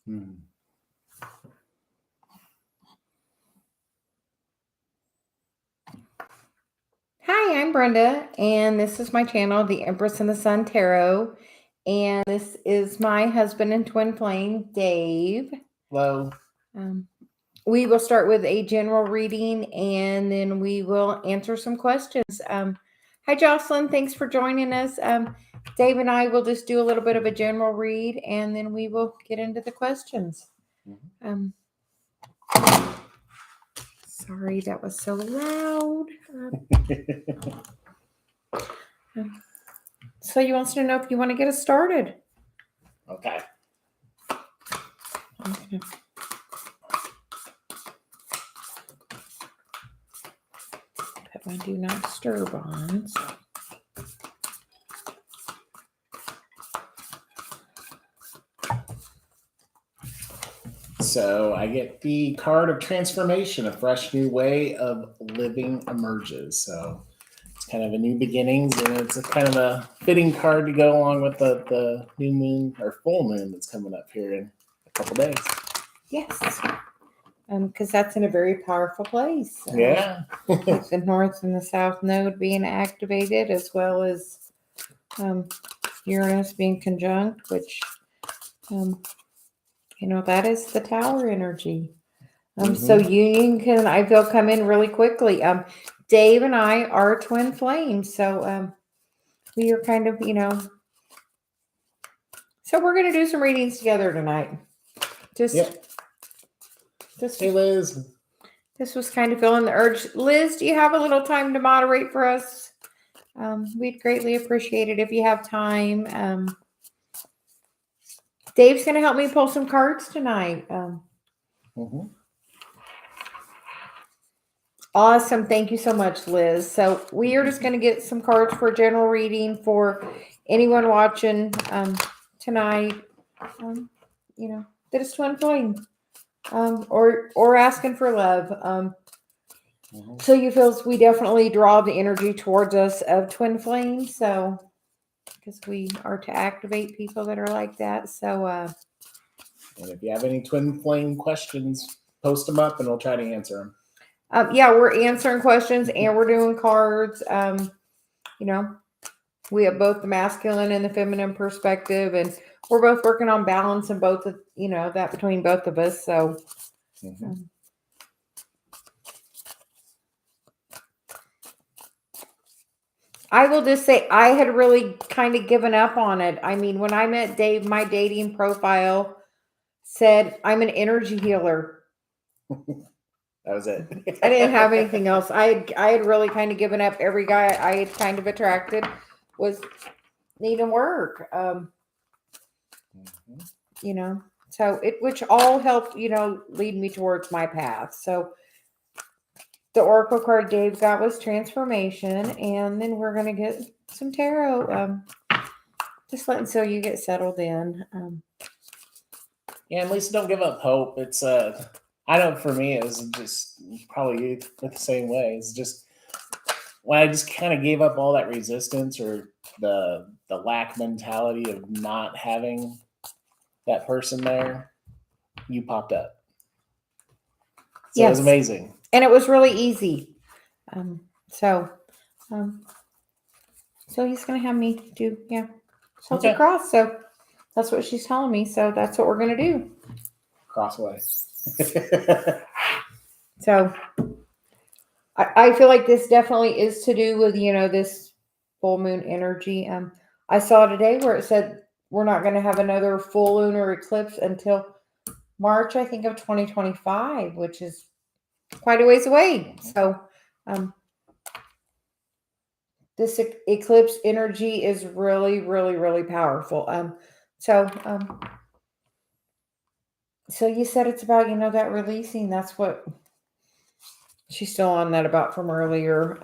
Hmm. Hi, I'm Brenda, and this is my channel, the Empress and the Sun Tarot. And this is my husband and twin flame, Dave. Hello. We will start with a general reading, and then we will answer some questions. Hi, Jocelyn. Thanks for joining us. Dave and I will just do a little bit of a general read, and then we will get into the questions. Sorry, that was so loud. So he wants to know if you want to get us started. Okay. Put my do not disturb on. So I get the card of transformation. A fresh new way of living emerges. So it's kind of a new beginnings, and it's a kind of a fitting card to go along with the new moon or full moon that's coming up here in a couple days. Yes. Because that's in a very powerful place. Yeah. With the North and the South node being activated, as well as Uranus being conjunct, which, that is the Tower energy. So union can, I feel, come in really quickly. Dave and I are twin flames, so we are kind of, so we're going to do some readings together tonight. Hey, Liz. This was kind of feeling the urge. Liz, do you have a little time to moderate for us? We'd greatly appreciate it if you have time. Dave's going to help me pull some cards tonight. Awesome. Thank you so much, Liz. So we are just going to get some cards for a general reading for anyone watching tonight, that is twin flame. Or asking for love. So you feel we definitely draw the energy towards us of twin flame. So because we are to activate people that are like that. So and if you have any twin flame questions, post them up and we'll try to answer them. Yeah, we're answering questions and we're doing cards. We have both the masculine and the feminine perspective, and we're both working on balance and both of, that between both of us. So I will just say I had really kind of given up on it. I mean, when I met Dave, my dating profile said I'm an energy healer. That was it. I didn't have anything else. I had really kind of given up. Every guy I had kind of attracted was needing work. So which all helped, lead me towards my path. So the oracle card Dave got was transformation, and then we're gonna get some tarot. Just letting so you get settled in. Yeah, at least don't give up hope. It's I know for me it was just probably the same way. It's just when I just kind of gave up all that resistance or the lack mentality of not having that person there, you popped up. So It was amazing. And it was really easy. So he's gonna have me do Celtic cross. So that's what she's telling me. So that's what we're gonna do. Crossway. So I feel like this definitely is to do with, this full moon energy. I saw today where it said we're not going to have another full lunar eclipse until March, I think, of 2025, which is quite a ways away. So this eclipse energy is really, really, really powerful. So you said it's about, that releasing. That's what she's still on that about from earlier.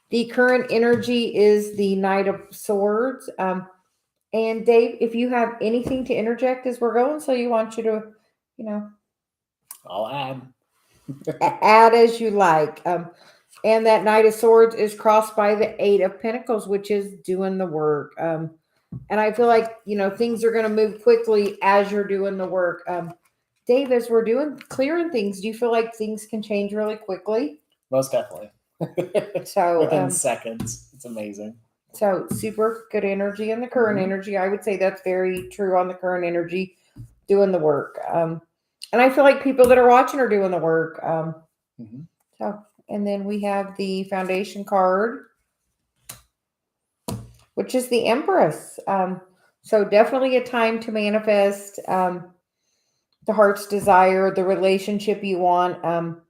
The current energy is the Knight of Swords. And Dave, if you have anything to interject as we're going, so you want you to, I'll add. add as you like. And that Knight of Swords is crossed by the Eight of Pentacles, which is doing the work. And I feel like, things are going to move quickly as you're doing the work. Dave, as we're clearing things, do you feel like things can change really quickly? Most definitely. So within seconds. It's amazing. So super good energy in the current energy. I would say that's very true on the current energy, doing the work. And I feel like people that are watching are doing the work. So, and then we have the foundation card, which is the Empress. So definitely a time to manifest the heart's desire, the relationship you want,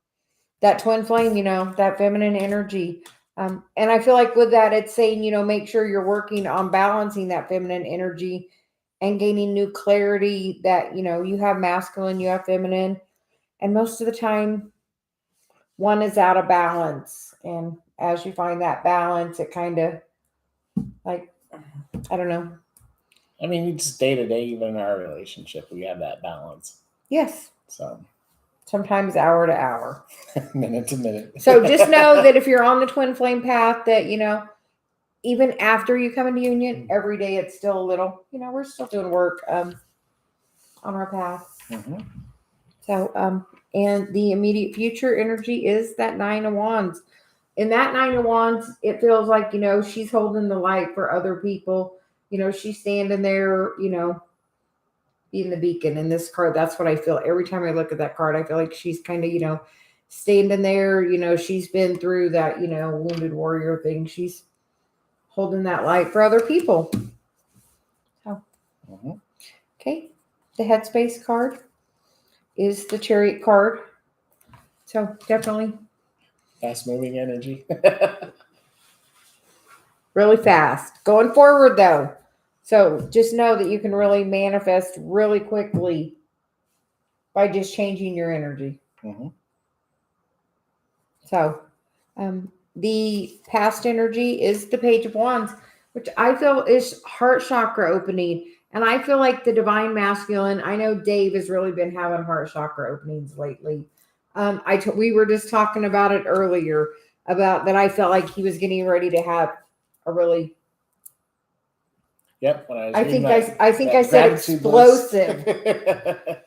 that twin flame, that feminine energy. And I feel like with that, it's saying, make sure you're working on balancing that feminine energy and gaining new clarity that, you have masculine, you have feminine. And most of the time, one is out of balance. And as you find that balance, it kind of like, I don't know. I mean, just day to day, even in our relationship, we have that balance. Yes. So sometimes hour to hour, minute to minute. So just know that if you're on the twin flame path, that, even after you come into union, every day it's still a little, we're still doing work on our path. So, and the immediate future energy is that 9 of Wands. In that 9 of Wands, it feels like, she's holding the light for other people. She's standing there, being the beacon in this card. That's what I feel. Every time I look at that card, I feel like she's kind of, standing there. She's been through that, wounded warrior thing. She's holding that light for other people. So, okay. The Headspace card is the Chariot card. So definitely fast moving energy. Really fast. Going forward though. So just know that you can really manifest really quickly by just changing your energy. So the past energy is the Page of Wands, which I feel is heart chakra opening. And I feel like the divine masculine, I know Dave has really been having heart chakra openings lately. We were just talking about it earlier, about that I felt like he was getting ready to have a really... Yep. When I think I said explosive.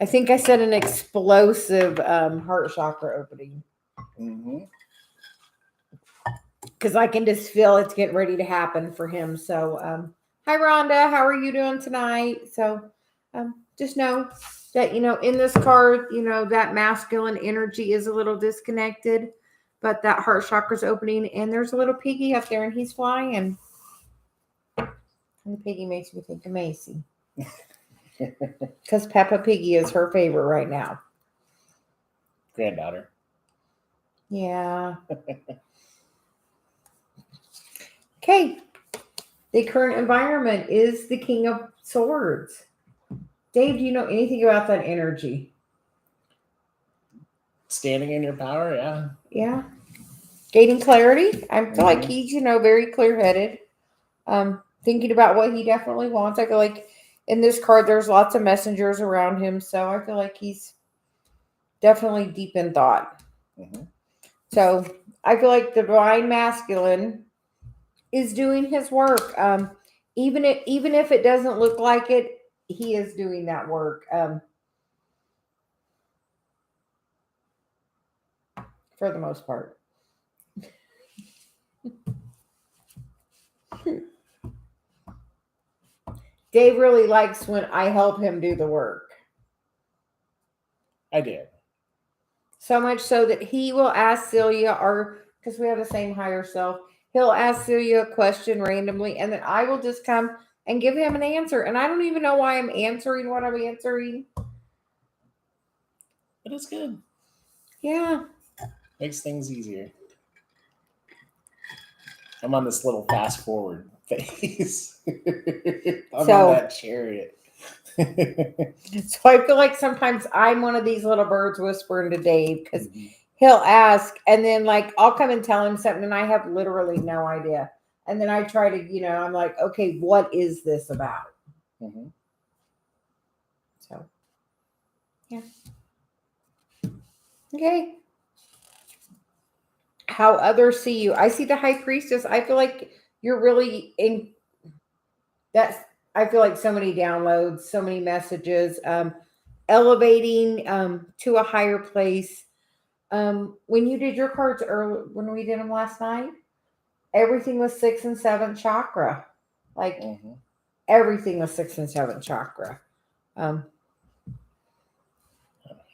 I think I said an explosive heart chakra opening. Because I can just feel it's getting ready to happen for him. So, hi Rhonda, how are you doing tonight? So, just know that, in this card, that masculine energy is a little disconnected, but that heart chakra's opening, and there's a little piggy up there, and he's flying. And the piggy makes me think of Macy. Because Peppa Piggy is her favorite right now. Granddaughter. Yeah. Okay. The current environment is the King of Swords. Dave, do you know anything about that energy? Standing in your power, yeah. Yeah. Gaining clarity. I feel like he's, very clear-headed. Thinking about what he definitely wants. I feel like in this card, there's lots of messengers around him. So I feel like he's definitely deep in thought. So I feel like the divine masculine is doing his work. Even if it doesn't look like it, he is doing that work. For the most part. Dave really likes when I help him do the work. I did. So much so that he will ask Celia, because we have the same higher self, he'll ask Celia a question randomly, and then I will just come and give him an answer. And I don't even know why I'm answering what I'm answering. But it's good. Yeah. Makes things easier. I'm on this little fast forward phase. I'm on that chariot. So I feel like sometimes I'm one of these little birds whispering to Dave, because he'll ask, and then I'll come and tell him something, and I have literally no idea. And then I try to, I'm like, okay, what is this about? So, yeah. Okay. How others see you. I see the High Priestess. I feel like you're really in that. I feel like so many downloads, so many messages, elevating to a higher place. When you did your cards early, when we did them last night, everything was 6th and 7th chakra. Like everything was 6th and 7th chakra.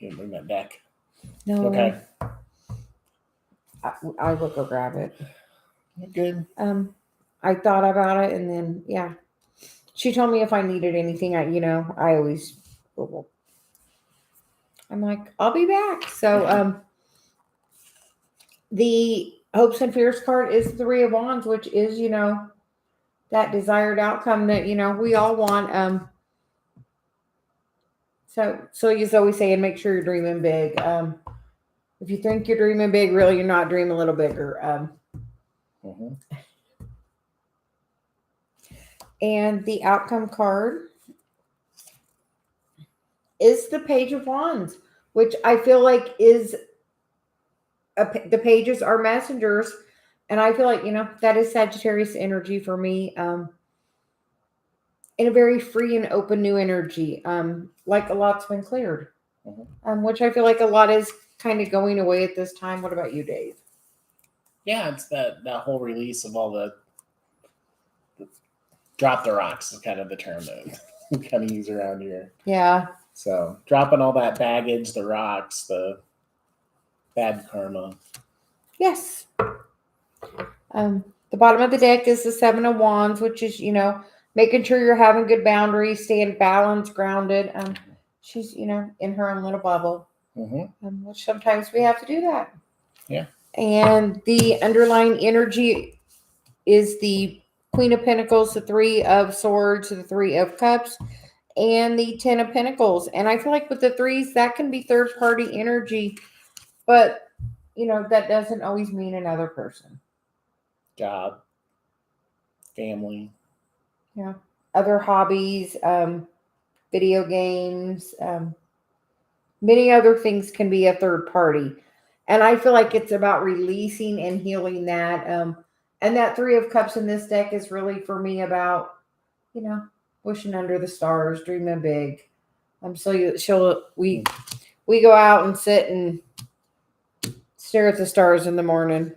You bring that deck. No. Okay. I will go grab it. You're good. I thought about it, and then yeah, she told me if I needed anything, I always Google. I'm like, I'll be back. So the hopes and fears card is 3 of Wands, which is that desired outcome that we all want. So he's always saying, make sure you're dreaming big. If you think you're dreaming big, really you're not. Dream a little bigger. And the outcome card is the Page of Wands, which I feel like is the pages are messengers, and I feel like that is Sagittarius energy for me. In a very free and open new energy, like a lot's been cleared, which I feel like a lot is kind of going away at this time. What about you, Dave? Yeah, it's that whole release of all the drop the rocks is kind of the term that we kind of use around here. Yeah. So dropping all that baggage, the rocks, the bad karma. Yes. The bottom of the deck is the 7 of Wands, which is, making sure you're having good boundaries, staying balanced, grounded. She's, in her own little bubble, which sometimes we have to do that. Yeah. And the underlying energy is the Queen of Pentacles, the 3 of Swords, the 3 of Cups, and the 10 of Pentacles. And I feel like with the 3s, that can be third-party energy, but, that doesn't always mean another person. Job, family. Yeah. Other hobbies, video games, many other things can be a third party. And I feel like it's about releasing and healing that. And that 3 of Cups in this deck is really for me about, wishing under the stars, dreaming big. We go out and sit and stare at the stars in the morning.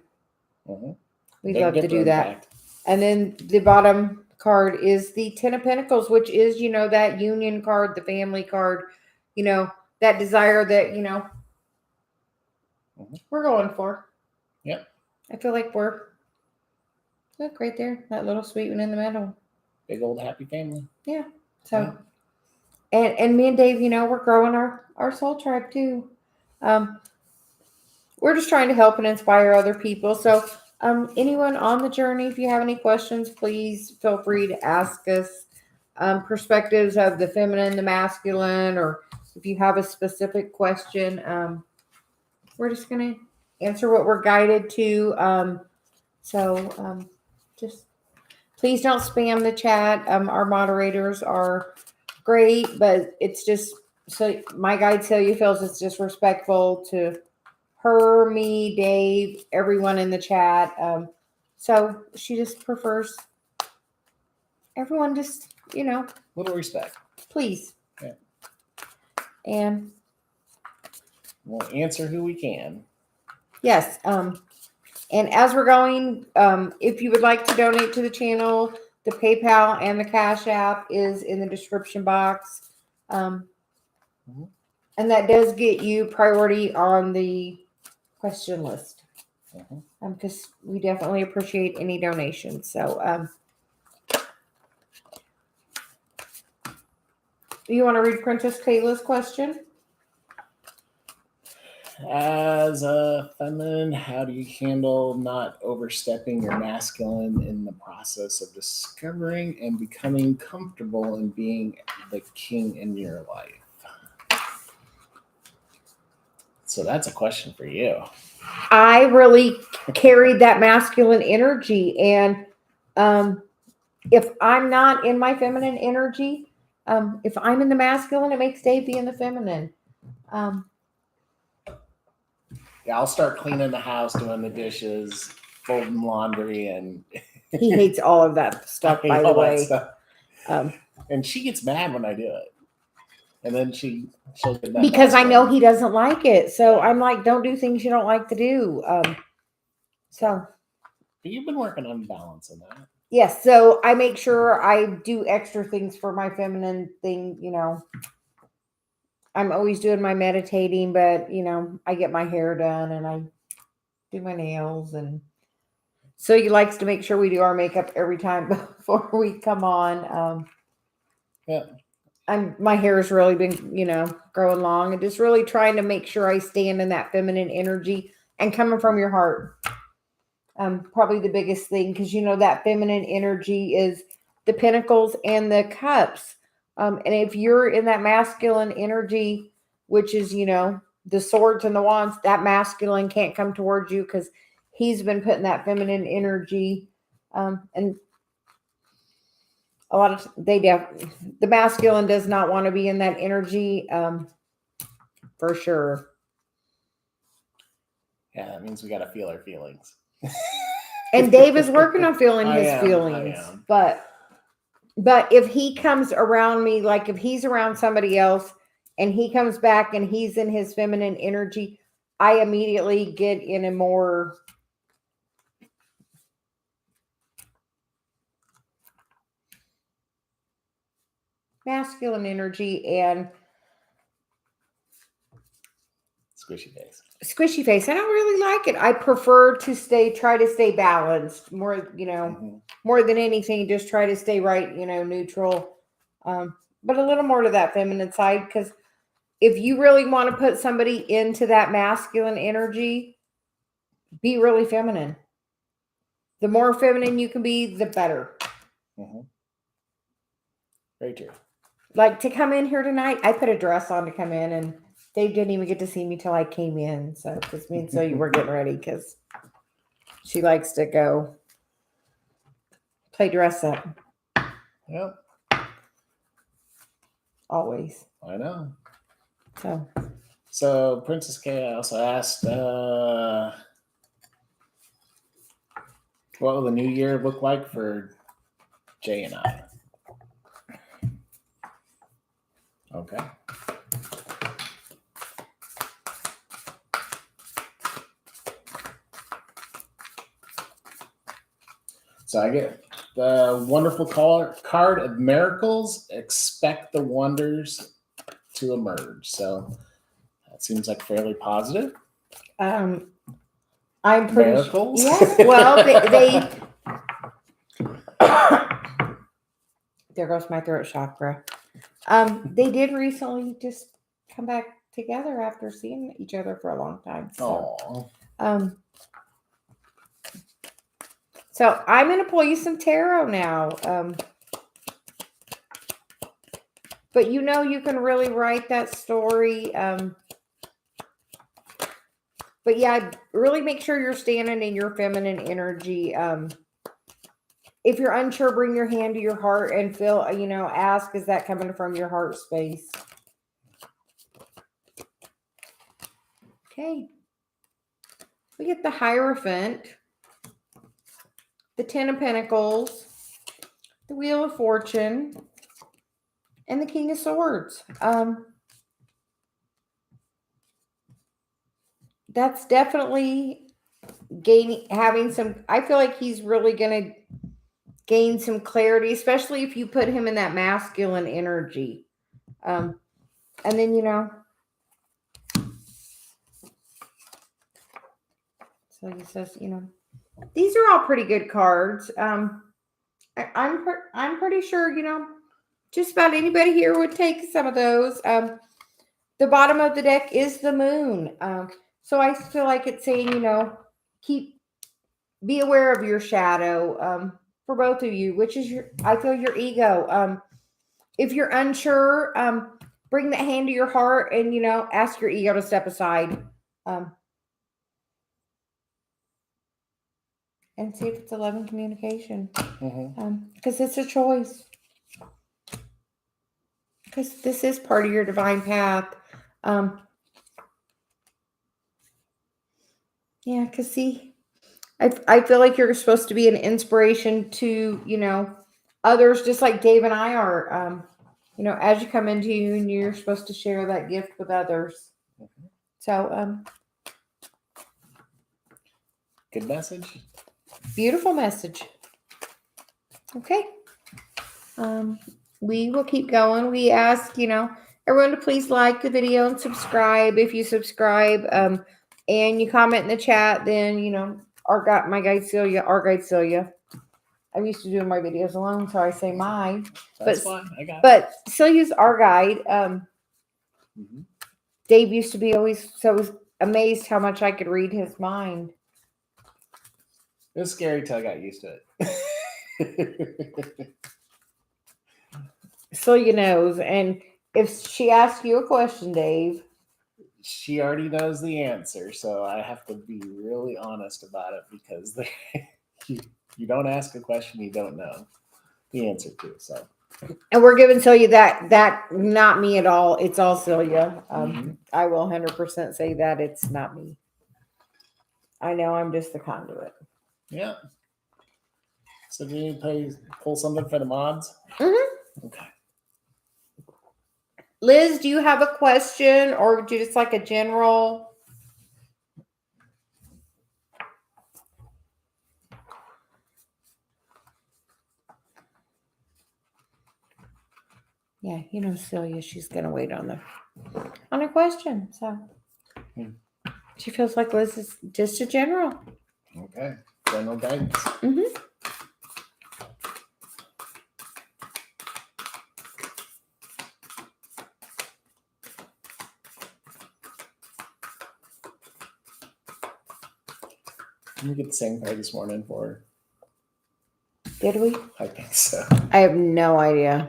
We love to do that. And then the bottom card is the 10 of Pentacles, which is, that union card, the family card, that desire that, we're going for. Yep. I feel like look right there, that little sweet one in the middle. Big old happy family. Yeah. So, and me and Dave, we're growing our soul tribe too. We're just trying to help and inspire other people. So, anyone on the journey, if you have any questions, please feel free to ask us. Perspectives of the feminine, the masculine, or if you have a specific question, we're just going to answer what we're guided to. Just please don't spam the chat. Our moderators are great, but it's just so my guide Celia feels it's disrespectful to her, me, Dave, everyone in the chat. So she just prefers everyone just, little respect. Please. Yeah. And we'll answer who we can. Yes. And as we're going, if you would like to donate to the channel, the PayPal and the Cash App is in the description box. And that does get you priority on the question list. Because we definitely appreciate any donations. So, you want to read Princess Kayla's question? As a feminine, how do you handle not overstepping your masculine in the process of discovering and becoming comfortable in being the king in your life? So that's a question for you. I really carried that masculine energy, and if I'm not in my feminine energy, if I'm in the masculine, it makes Dave be in the feminine. Yeah, I'll start cleaning the house, doing the dishes, folding laundry, and he hates all of that stuff, by the way. And she gets mad when I do it. And then she'll get that because I know masculine. he doesn't like it. So I'm like, don't do things you don't like to do. So But you've been working on balancing that. yes, so I make sure I do extra things for my feminine thing, you know. I'm always doing my meditating, but you know, I get my hair done and I do my nails, and so he likes to make sure we do our makeup every time before we come on. Yeah. My hair has really been, you know, growing long, and just really trying to make sure I stand in that feminine energy and coming from your heart. Probably the biggest thing, because you know that feminine energy is the pentacles and the cups. And if you're in that masculine energy, which is, you know, the swords and the wands, that masculine can't come towards you because he's been putting that feminine energy. And a lot of the masculine does not want to be in that energy, for sure. Yeah, that means we got to feel our feelings. And Dave is working on feeling I his am. feelings, but if he comes around me, like if he's around somebody else and he comes back and he's in his feminine energy, I immediately get in a more masculine energy and Squishy face. squishy face. I don't really like it. I prefer to try to stay balanced more, you know, more than anything, just try to stay right, you know, neutral. But a little more to that feminine side, because if you really want to put somebody into that masculine energy, be really feminine. The more feminine you can be, the better. Very true. Like to come in here tonight, I put a dress on to come in, and Dave didn't even get to see me till I came in. So because me and Zoe were getting ready, because she likes to go play dress up. Yep. Always. I know. So Princess K also asked, what will the new year look like for Jay and I? Okay. So I get the wonderful card of miracles. Expect the wonders to emerge. So that seems like fairly positive. I'm pretty miracles. Yes. Well, they there goes my throat chakra. They did recently just come back together after seeing each other for a long time. So, so I'm going to pull you some tarot now. But you know, you can really write that story. But yeah, really make sure you're standing in your feminine energy. If you're unsure, bring your hand to your heart and feel, you know, ask, is that coming from your heart space? Okay. We get the Hierophant, the Ten of Pentacles, the Wheel of Fortune, and the King of Swords. That's definitely having some, I feel like he's really going to gain some clarity, especially if you put him in that masculine energy. And then, you know, so he says, you know, these are all pretty good cards. I'm pretty sure, you know, just about anybody here would take some of those. The bottom of the deck is the moon. So I feel like it's saying, you know, be aware of your shadow, for both of you, which is I feel your ego. If you're unsure, bring that hand to your heart and, you know, ask your ego to step aside. And see if it's love and communication. Because it's a choice. Because this is part of your divine path. Yeah, because see, I feel like you're supposed to be an inspiration to, you know, others, just like Dave and I are, as you come into union, you're supposed to share that gift with others. So, good message. Beautiful message. Okay. We will keep going. We ask, everyone to please like the video and subscribe. If you subscribe, and you comment in the chat, then, my guide Celia. I'm used to doing my videos alone, so I say mine. That's fine. I got it. But Celia's our guide. Mhm. Dave used to be always so amazed how much I could read his mind. It was scary till I got used to it. Celia knows, and if she asks you a question, Dave, she already knows the answer, so I have to be really honest about it because you don't ask a question you don't know the answer to. So, and we're giving Celia that not me at all. It's all Celia. I will 100% say that it's not me. I know I'm just the conduit. Yeah. So do you need to pull something for the mods? Mm-hmm. Okay. Liz, do you have a question or would you just like a general? Yeah, Celia, she's gonna wait on a question. So she feels like Liz is just a general. Okay. General guidance. Mm-hmm. Did we get the same card this morning for her? Did we? I think so. I have no idea.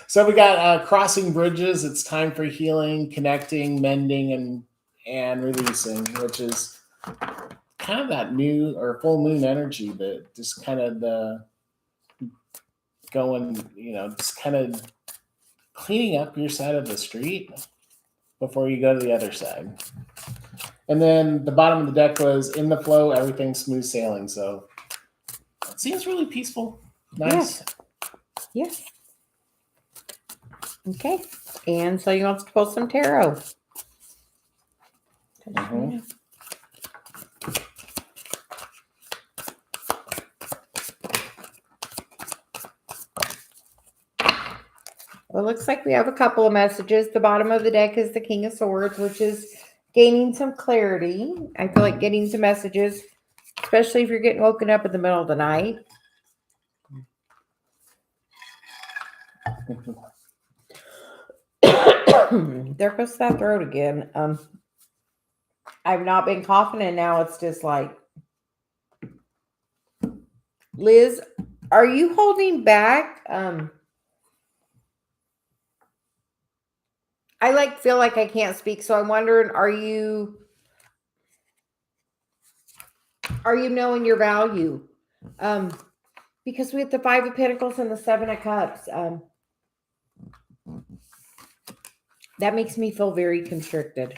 So we got crossing bridges. It's time for healing, connecting, mending, and releasing, which is kind of that new or full moon energy that just kind of just kind of cleaning up your side of the street before you go to the other side. And then the bottom of the deck was in the flow, everything smooth sailing. So it seems really peaceful. Nice. Yes. Okay. And so you want to pull some tarot. Mm-hmm. Well, it looks like we have a couple of messages. The bottom of the deck is the King of Swords, which is gaining some clarity. I feel like getting some messages, especially if you're getting woken up in the middle of the night. There goes that throat again. I've not been coughing, and now it's just like, Liz, are you holding back? I feel like I can't speak, so I'm wondering, are you knowing your value? Because we have the 5 of Pentacles and the 7 of Cups. That makes me feel very constricted.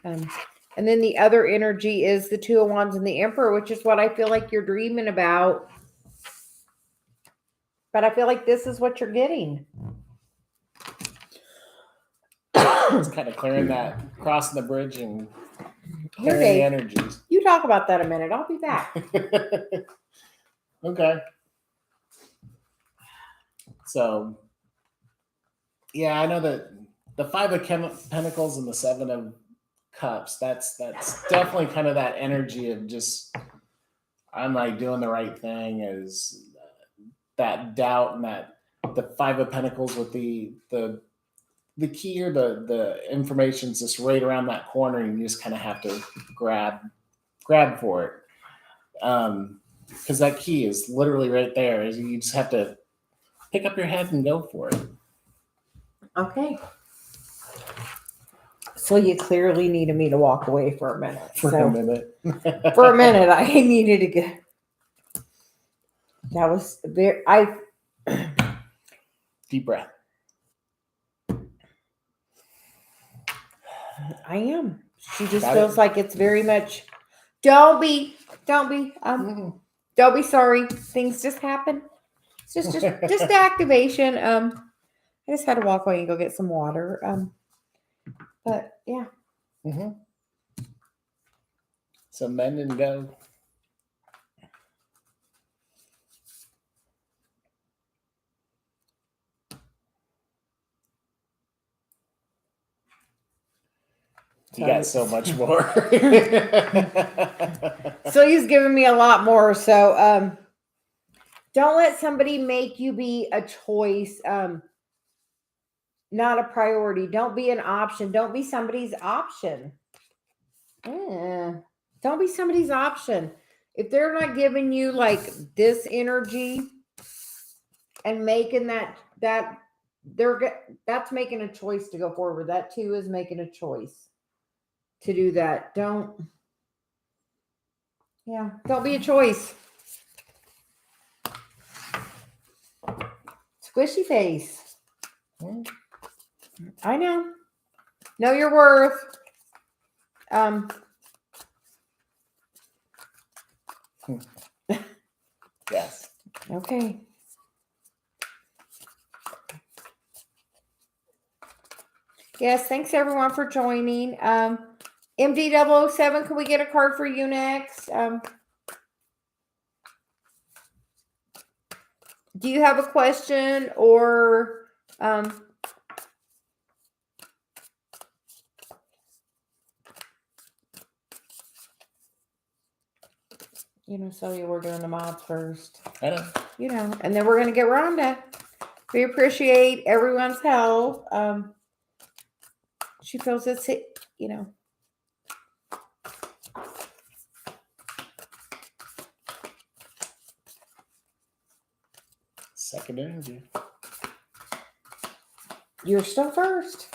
And then the other energy is the 2 of Wands and the Emperor, which is what I feel like you're dreaming about. But I feel like this is what you're getting. It's kind of clearing that, crossing the bridge and clearing the energies. You talk about that a minute. I'll be back. Okay. So, yeah, I know that the 5 of Pentacles and the 7 of Cups, that's definitely kind of that energy of just, I'm like doing the right thing, is that doubt, and that the 5 of Pentacles with the key or the information's just right around that corner, and you just kind of have to grab for it. Because that key is literally right there. You just have to pick up your head and go for it. Okay. So you clearly needed me to walk away for a minute. For a minute. For a minute, I needed to get. That was very. Deep breath. I am. She just feels like it's very much. Don't be. Don't be sorry. Things just happen. It's just activation. I just had to walk away and go get some water. But yeah. Mm-hmm. So mend and go. You got so much more. So he's giving me a lot more. So don't let somebody make you be a choice, not a priority. Don't be an option. Don't be somebody's option. Don't be somebody's option. If they're not giving you like this energy and making that's making a choice to go forward. That too is making a choice to do that. Don't be a choice. Squishy face. I know. Know your worth. Yes. Okay. Yes, thanks everyone for joining. MD007, can we get a card for you next? Do you have a question or Celia, we're doing the mods first. I know. And then we're going to get Rhonda. We appreciate everyone's help. She feels it's, Second interview. You're still first.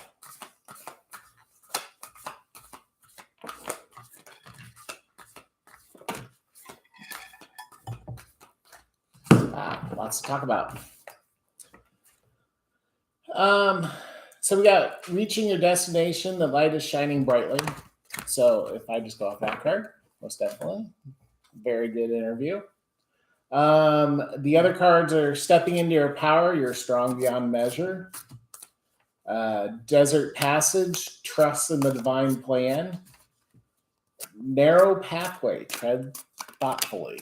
Lots to talk about. So we got reaching your destination. The light is shining brightly. So if I just go off that card, most definitely, very good interview. The other cards are stepping into your power. You're strong beyond measure. Desert passage, trust in the divine plan. Narrow pathway, tread thoughtfully.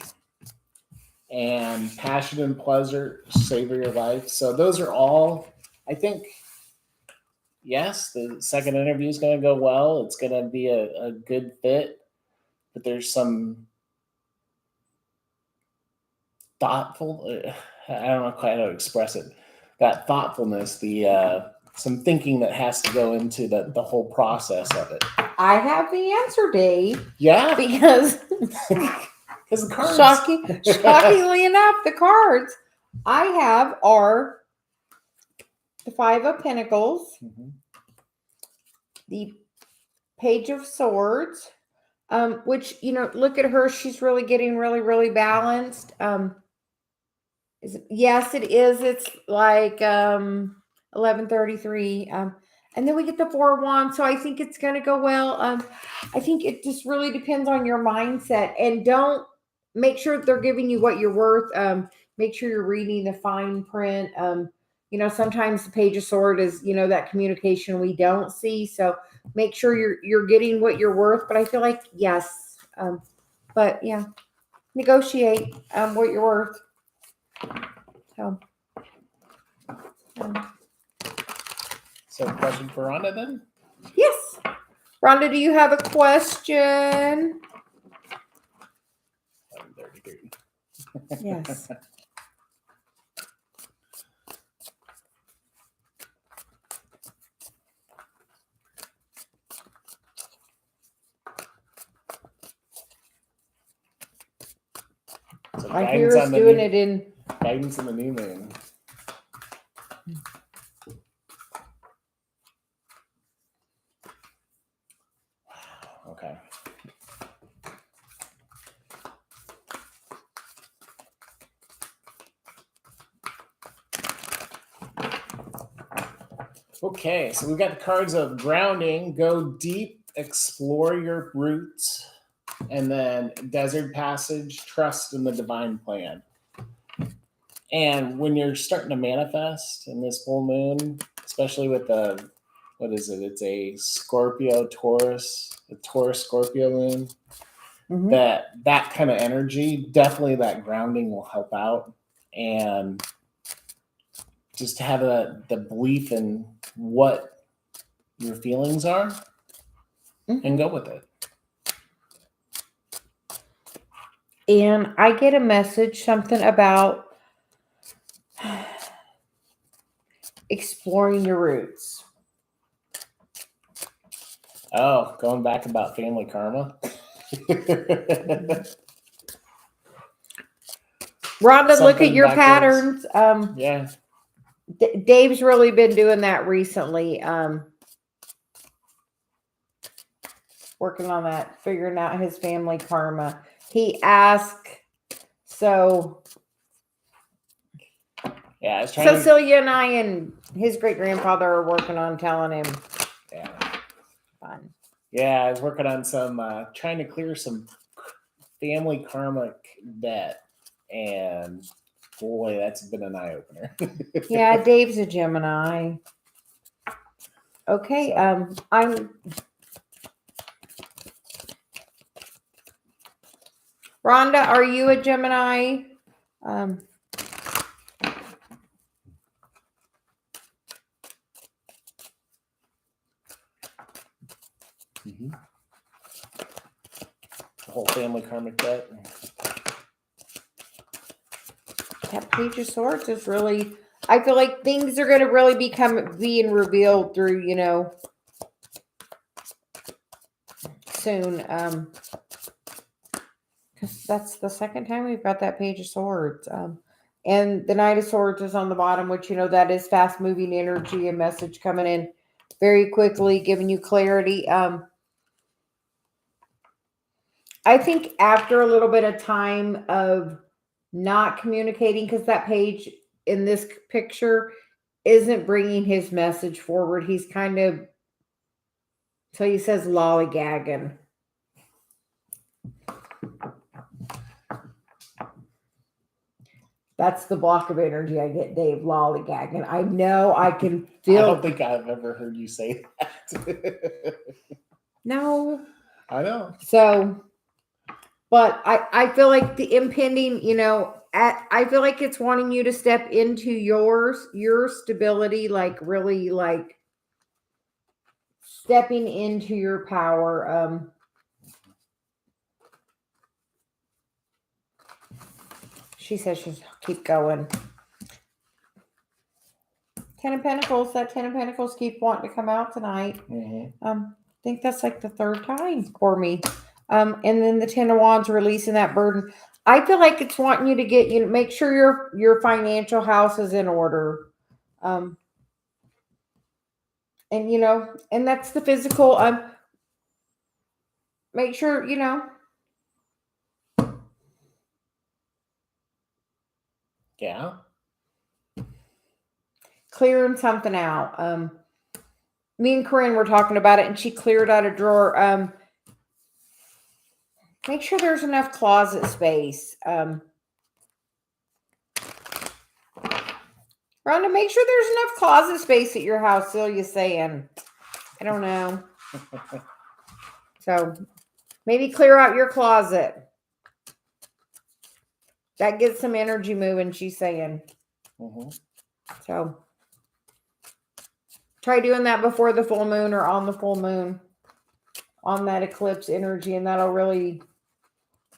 And passion and pleasure, savor your life. So those are all, I think, yes, the second interview is going to go well. It's going to be a good fit, but there's some thoughtful, I don't know quite how to express it. That thoughtfulness, some thinking that has to go into the whole process of it. I have the answer, Dave. Yeah. Because the cards. Shockingly enough, the cards I have are the Five of Pentacles, the Page of Swords, which, look at her. She's really getting really, really balanced. Yes, it is. It's like 11:33. And then we get the Four of Wands. So I think it's going to go well. I think it just really depends on your mindset. And don't make sure they're giving you what you're worth. Make sure you're reading the fine print. Sometimes the Page of Swords is, that communication we don't see. So make sure you're getting what you're worth. But I feel like, yes. But yeah, negotiate what you're worth. So question for Rhonda then? Yes. Rhonda, do you have a question? 11:33. Yes. So I hear us doing it in guidance in the new moon. Wow. Okay. Okay, so we've got the cards of grounding, go deep, explore your roots, and then desert passage, trust in the divine plan. And when you're starting to manifest in this full moon, especially with the, what is it? It's a Scorpio Taurus, a Taurus Scorpio moon. Mhm. That kind of energy, definitely that grounding will help out, and just to have the belief in what your feelings are and go with it. And I get a message, something about exploring your roots. Oh, going back about family karma. Rhonda, look at Something your backwards. patterns. Yeah. Dave's really been doing that recently. Working on that, figuring out his family karma. He asked, so Yeah, I was trying to, Cecilia and I and his great grandfather are working on telling him. yeah. Fun. Yeah, I was working on some trying to clear some family karmic debt, and boy, that's been an eye opener. Yeah, Dave's a Gemini. Okay, So. I'm Rhonda, are you a Gemini? The whole family karmic debt. That Page of Swords is really, I feel like things are going to really being revealed through, soon. Because that's the second time we've got that Page of Swords. And the Knight of Swords is on the bottom, which, that is fast moving energy, a message coming in very quickly, giving you clarity. I think after a little bit of time of not communicating, because that page in this picture isn't bringing his message forward. He's kind of, so he says lollygagging. That's the block of energy I get, Dave, lollygagging. I know I can feel. I don't think I've ever heard you say that. No. I know. So, but I feel like the impending, I feel like it's wanting you to step into your stability, like really like stepping into your power. She says she'll keep going. Ten of Pentacles. That Ten of Pentacles keep wanting to come out tonight. I think that's like the third time for me. And then the Ten of Wands releasing that burden. I feel like it's wanting you to get, make sure your financial house is in order. And and that's the physical. Make sure, Yeah. clearing something out. Me and Corinne were talking about it, and she cleared out a drawer. Make sure there's enough closet space. Rhonda, make sure there's enough closet space at your house. Celia's saying, I don't know. So maybe clear out your closet. That gets some energy moving, she's saying. So try doing that before the full moon or on the full moon, on that eclipse energy, and that'll really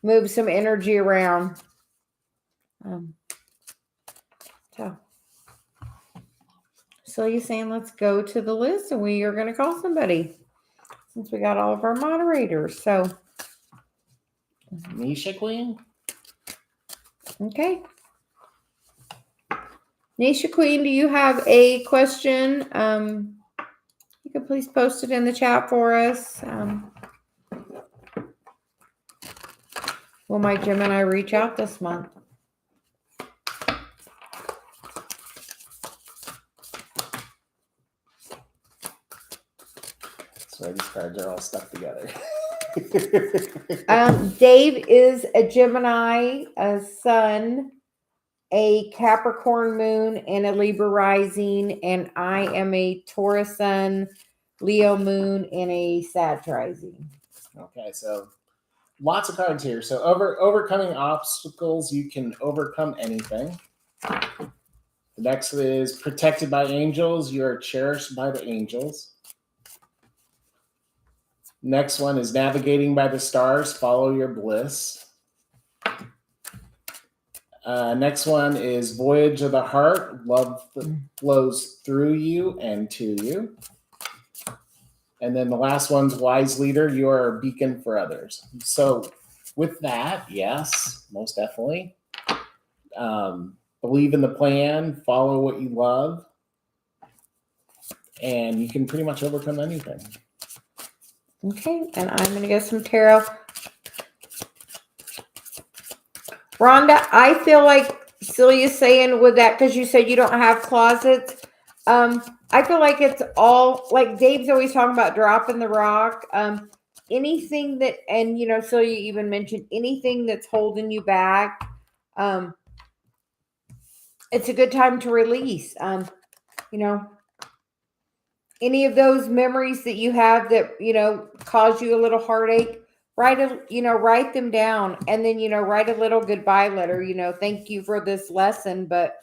move some energy around. So you're saying let's go to the list, and we are going to call somebody since we got all of our moderators. So Nisha Queen. Okay. Nisha Queen, do you have a question? You could please post it in the chat for us. Will my Gemini reach out this month? So these cards are all stuck together. Dave is a Gemini, a sun, a Capricorn moon and a Libra rising, and I am a Taurus sun, Leo moon, and a Sag rising. Okay, so lots of cards here. So overcoming obstacles, you can overcome anything. The next is protected by angels. You are cherished by the angels. Next one is navigating by the stars. Follow your bliss. Next one is voyage of the heart. Love flows through you and to you. And then the last one's wise leader. You are a beacon for others. So with that, yes, most definitely. Believe in the plan. Follow what you love. And you can pretty much overcome anything. Okay, and I'm going to get some tarot. Rhonda, I feel like Celia's saying with that, because you said you don't have closets. I feel like it's all, like Dave's always talking about dropping the rock. Anything that, and you know, Celia even mentioned anything that's holding you back. It's a good time to release. You know, any of those memories that you have that, you know, cause you a little heartache, write them down, and then, you know, write a little goodbye letter, you know, thank you for this lesson, but,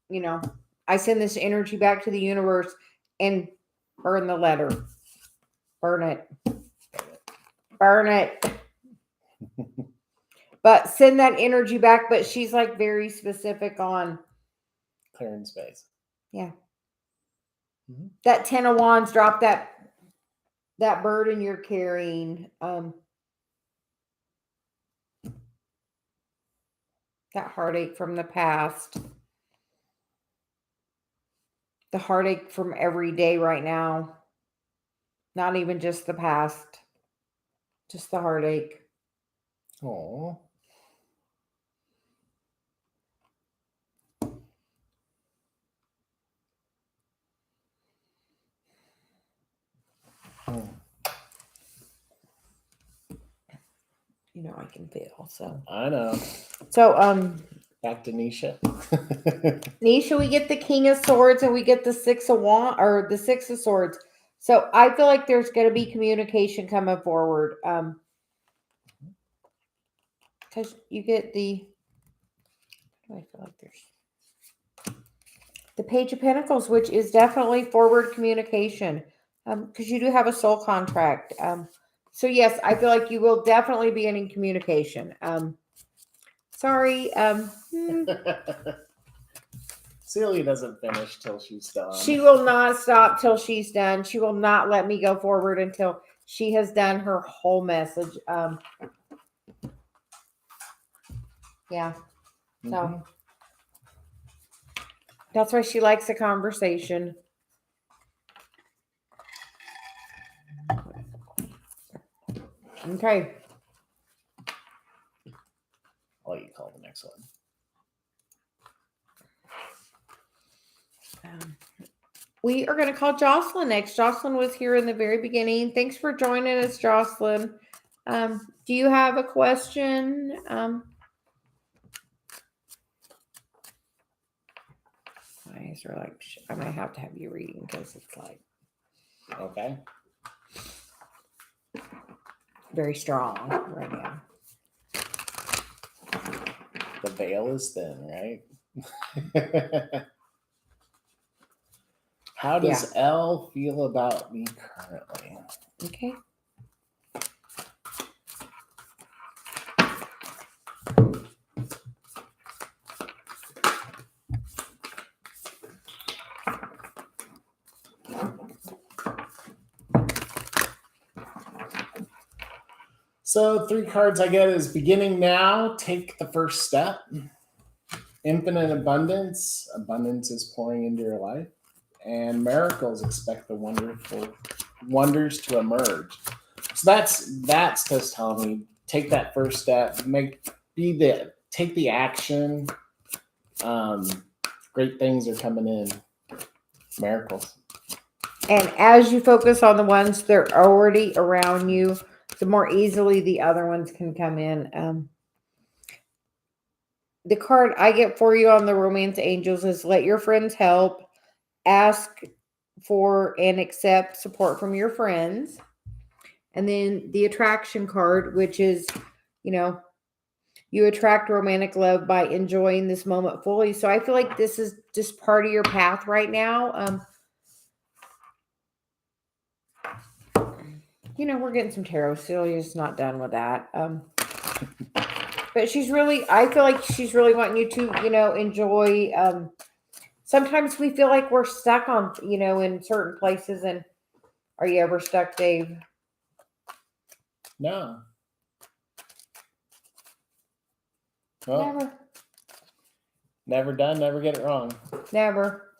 you know, I send this energy back to the universe, and burn the letter. Burn it. Burn it. But send that energy back, but she's like very specific on Clearing space. Yeah. Mm-hmm. That 10 of Wands, drop that burden you're carrying. That heartache from the past. The heartache from every day right now. Not even just the past. Just the heartache. Oh. You know, I can feel, so. I know. So, back to Nisha. Nisha, we get the King of Swords and we get the Six of Wands, or the Six of Swords. So I feel like there's going to be communication coming forward. Because you get the, I feel like there's the Page of Pentacles, which is definitely forward communication. Because you do have a soul contract. So yes, I feel like you will definitely be in communication. Sorry. Celia doesn't finish till she's done. She will not stop till she's done. She will not let me go forward until she has done her whole message. Yeah. So that's why she likes a conversation. Okay. I'll let you call the next one. We are going to call Jocelyn next. Jocelyn was here in the very beginning. Thanks for joining us, Jocelyn. Do you have a question? Eyes are like, I might have to have you reading because it's like, okay, very strong right now. The veil is thin, right? How does Elle feel about me currently? Okay. So 3 cards I get is beginning now, take the first step. Infinite abundance, abundance is pouring into your life. And miracles, expect the wonders to emerge. So that's just telling me, take that first step, take the action. Great things are coming in. Miracles. And as you focus on the ones that are already around you, the more easily the other ones can come in. the card I get for you on the Romance Angels is let your friends help, ask for and accept support from your friends. And then the attraction card, which is, you attract romantic love by enjoying this moment fully. So I feel like this is just part of your path right now. We're getting some tarot. Celia's not done with that. But I feel like she's really wanting you to, enjoy. Sometimes we feel like we're stuck on, in certain places. And are you ever stuck, Dave? No. Well, Never. Never done, never get it wrong. Never.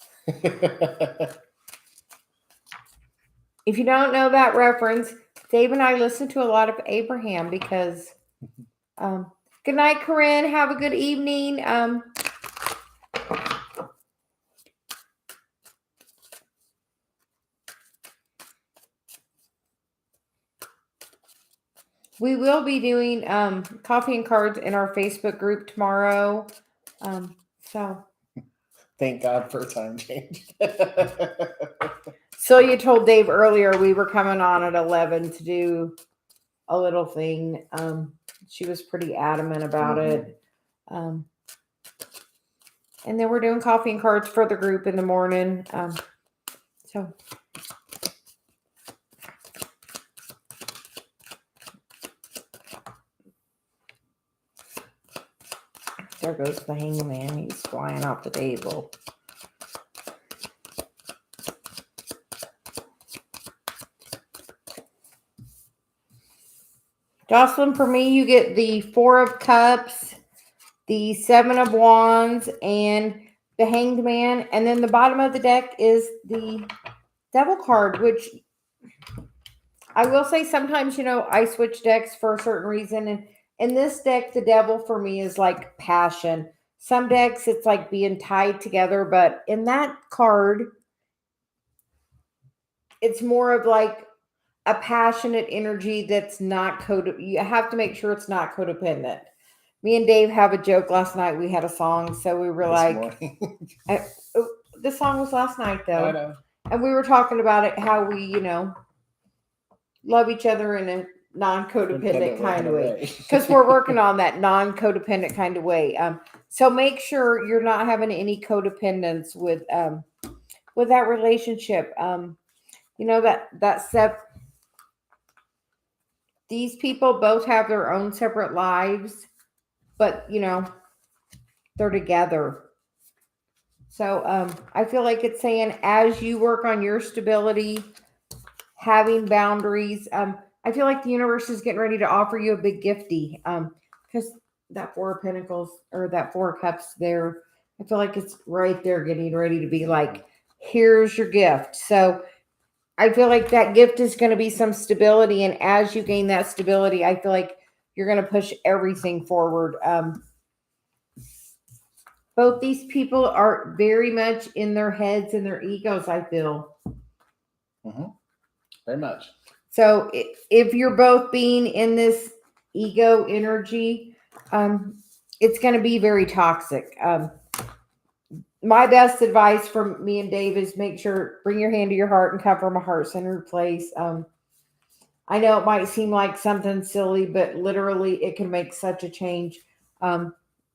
If you don't know that reference, Dave and I listen to a lot of Abraham because good night, Corinne. Have a good evening. We will be doing coffee and cards in our Facebook group tomorrow. So thank God for a time change. So you told Dave earlier we were coming on at 11 to do a little thing. She was pretty adamant about it. And then we're doing coffee and cards for the group in the morning. So there goes the hangman. He's flying off the table. Jocelyn, for me, you get the 4 of Cups, the 7 of Wands, and the Hanged Man. And then the bottom of the deck is the Devil card, which I will say sometimes, I switch decks for a certain reason. And in this deck, the Devil for me is like passion. Some decks, it's like being tied together. But in that card, it's more of like a passionate energy that's not you have to make sure it's not codependent. Me and Dave have a joke last night. We had a song, so we were the song was last night though. I know. And we were talking about it, how we, love each other in a non-codependent kind of way. Because we're working on that non-codependent kind of way. So make sure you're not having any codependence with that relationship. These people both have their own separate lives, but they're together. So I feel like it's saying as you work on your stability, having boundaries, I feel like the universe is getting ready to offer you a big gifty. Because that 4 of Pentacles or that 4 of Cups there, I feel like it's right there getting ready to be like, here's your gift. So I feel like that gift is going to be some stability. And as you gain that stability, I feel like you're going to push everything forward. Both these people are very much in their heads and their egos, I feel. Very much. So if you're both being in this ego energy, it's going to be very toxic. My best advice from me and Dave is bring your hand to your heart and come from a heart-centered place. I know it might seem like something silly, but literally it can make such a change.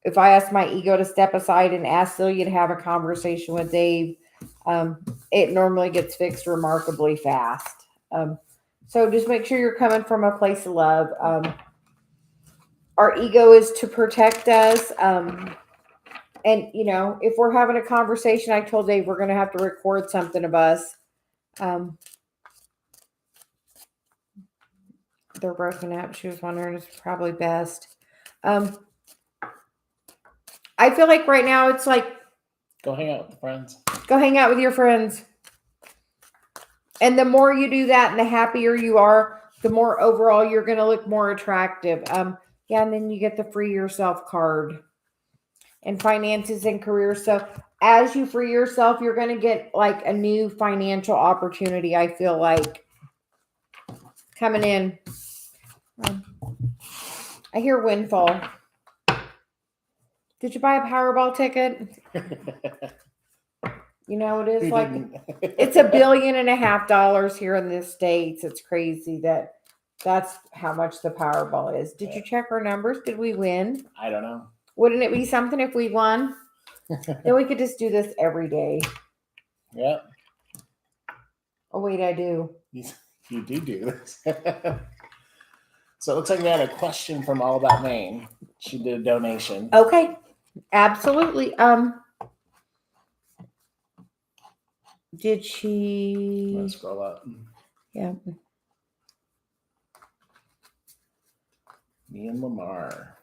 If I ask my ego to step aside and ask Celia to have a conversation with Dave, it normally gets fixed remarkably fast. So just make sure you're coming from a place of love. Our ego is to protect us. And, if we're having a conversation, I told Dave we're going to have to record something of us. They're broken up. She was wondering, it's probably best. I feel like right now it's like, go hang out with friends. Go hang out with your friends. And the more you do that and the happier you are, the more overall you're going to look more attractive. And then you get the free yourself card and finances and career. So as you free yourself, you're going to get like a new financial opportunity, I feel like, coming in. I hear windfall. Did you buy a Powerball ticket? You know, it is Who like didn't? it's $1.5 billion here in the States. It's crazy that's how much the Powerball is. Did you check our numbers? Did we win? I don't know. Wouldn't it be something if we won? Then we could just do this every day. Yeah. Oh wait, I do. You do this. So it looks like we had a question from All About Maine. She did a donation. Okay. Absolutely. Did I'm she? gonna scroll up. Yeah. Me and Lamar.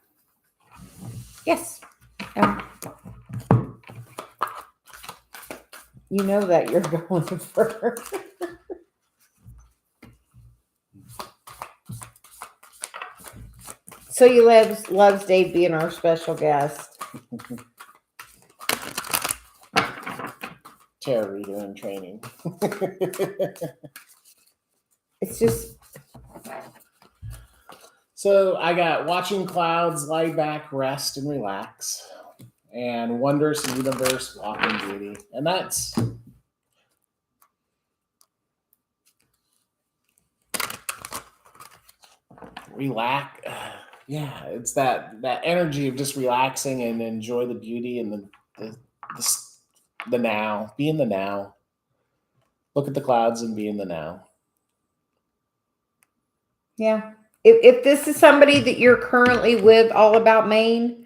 Yes. You know that you're going first. So you loves Dave being our special guest. Tarot reader in training. It's just So I got watching clouds, lie back, rest, and relax. And wondrous universe, walk in beauty. And that's relax. Yeah, it's that energy of just relaxing and enjoy the beauty and the now. Be in the now. Look at the clouds and be in the now. yeah. If this is somebody that you're currently with, All About Maine,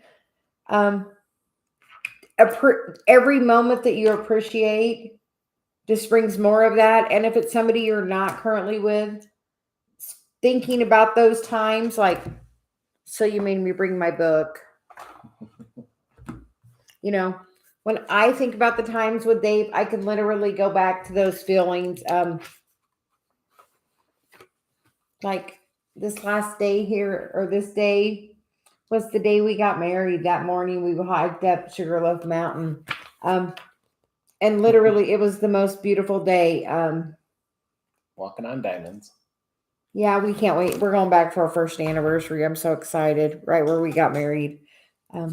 every moment that you appreciate just brings more of that. And if it's somebody you're not currently with, thinking about those times, like, so you made me bring my book. You know, when I think about the times with Dave, I can literally go back to those feelings. Like this last day here, or this day was the day we got married. That morning we hiked up Sugarloaf Mountain. And literally it was the most beautiful day. Walking on diamonds. Yeah, we can't wait. We're going back for our first anniversary. I'm so excited. Right where we got married. Yeah,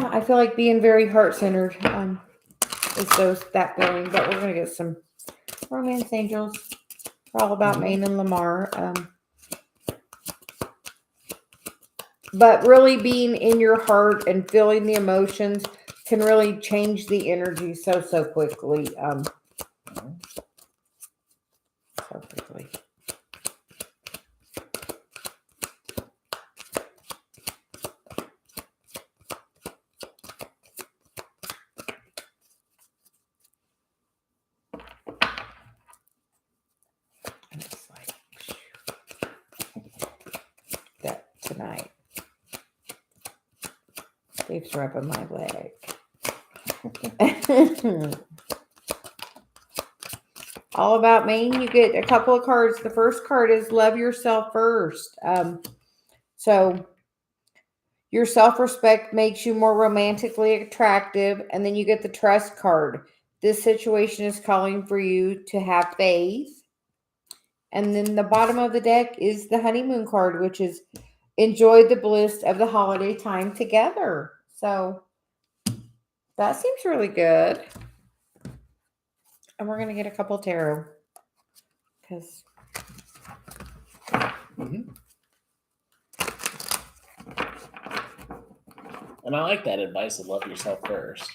I feel like being very heart-centered is that feeling. But we're gonna get some romance angels. For All About Maine and Lamar. But really being in your heart and feeling the emotions can really change the energy so quickly. So quickly. And it's like that tonight. Dave's rubbing my leg. All About Maine, you get a couple of cards. The first card is love yourself first. So your self-respect makes you more romantically attractive. And then you get the trust card. This situation is calling for you to have faith. And then the bottom of the deck is the honeymoon card, which is enjoy the bliss of the holiday time together. So that seems really good. And we're going to get a couple tarot. Because And I like that advice to love yourself first.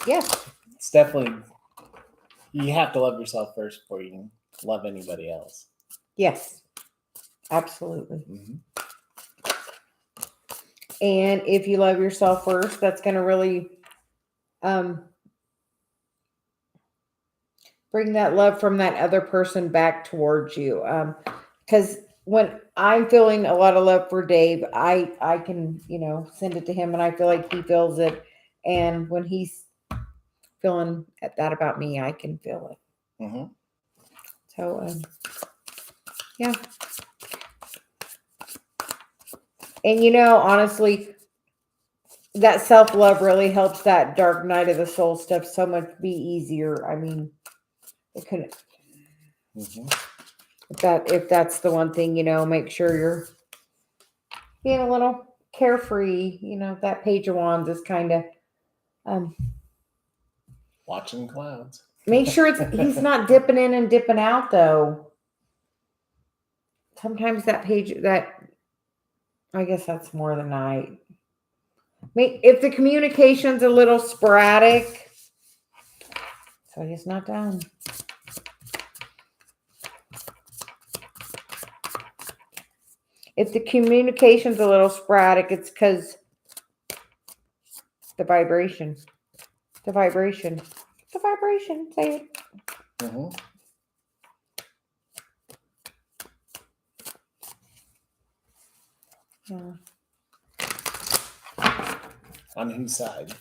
yes. It's definitely, you have to love yourself first before you can love anybody else. Yes. Absolutely. And if you love yourself first, that's going to really bring that love from that other person back towards you. Because when I'm feeling a lot of love for Dave, I can, send it to him and I feel like he feels it. And when he's feeling that about me, I can feel it. So, yeah. And honestly, that self-love really helps that dark night of the soul stuff so much be easier. I mean, it couldn't. If that's the one thing, make sure you're being a little carefree. That Page of Wands is kind of Watching clouds. make sure he's not dipping in and dipping out though. Sometimes that I guess that's more the night. If the communication's a little sporadic, so he's not done. If the communication's a little sporadic, it's because the vibration. Say it. Mm-hmm. Yeah. On whose side?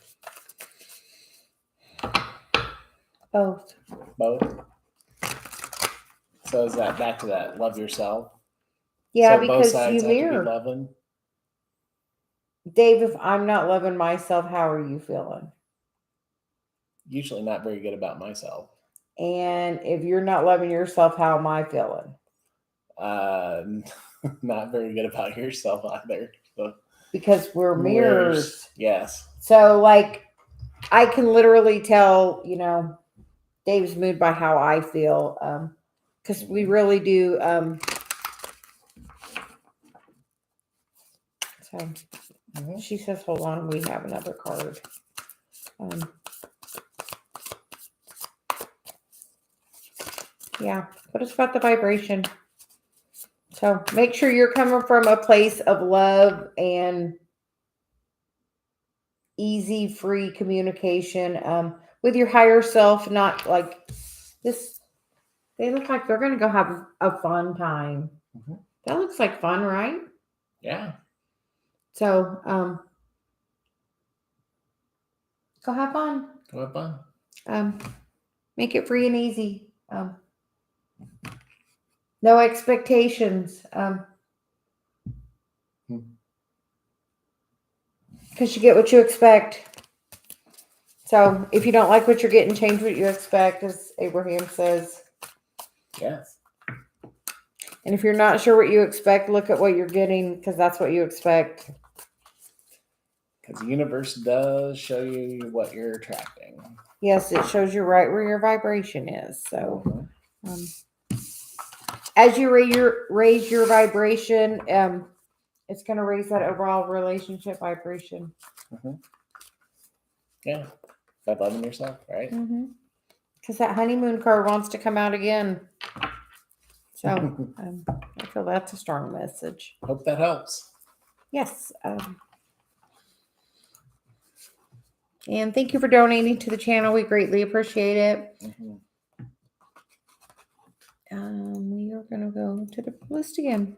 Both. Both. So is that back to that love yourself? Yeah, So because both sides you have to be mirror. loving. Dave, if I'm not loving myself, how are you feeling? Usually not very good about myself. And if you're not loving yourself, how am I feeling? Not very good about yourself either. So, Because we're mirrors. Yes. So, like, I can literally tell, Dave's mood by how I feel. Because we really do. So she says, hold on, we have another card. Yeah, but it's about the vibration. So make sure you're coming from a place of love and easy, free communication with your higher self, not like this. They look like they're going to go have a fun time. Mm-hmm. That looks like fun, right? Yeah. So go have fun. Go have fun. Make it free and easy. No expectations. Because you get what you expect. So if you don't like what you're getting, change what you expect, as Abraham says. Yes. And if you're not sure what you expect, look at what you're getting, because that's what you expect. Because the universe does show you what you're attracting. Yes, it shows you right where your vibration is. So as you raise your vibration, it's going to raise that overall relationship vibration. Mm-hmm. Yeah. By loving yourself, right? Because that honeymoon card wants to come out again. So I feel that's a strong message. Hope that helps. Yes. And thank you for donating to the channel. We greatly appreciate it. We are going to go to the list again.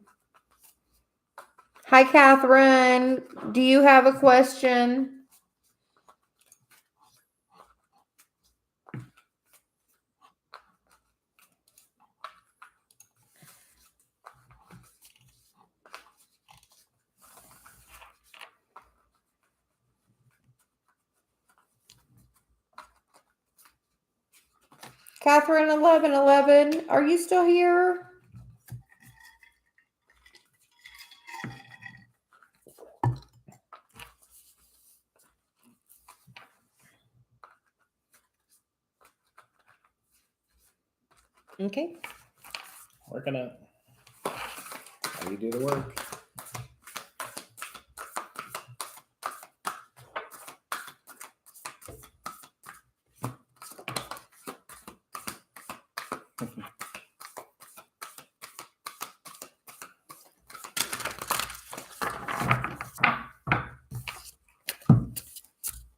Hi, Catherine. Do you have a question? Catherine 1111, are you still here? Okay. Working out. How do you do the work?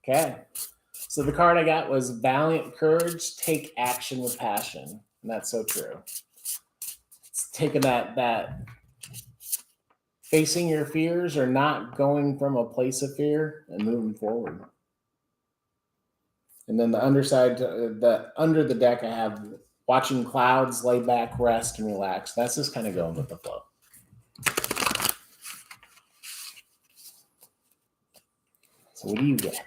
Okay. So the card I got was Valiant Courage, Take Action with Passion. And that's so true. It's taking that facing your fears or not going from a place of fear and moving forward. And then the underside, under the deck, I have watching clouds, lay back, rest, and relax. That's just kind of going with the flow. So what do you get?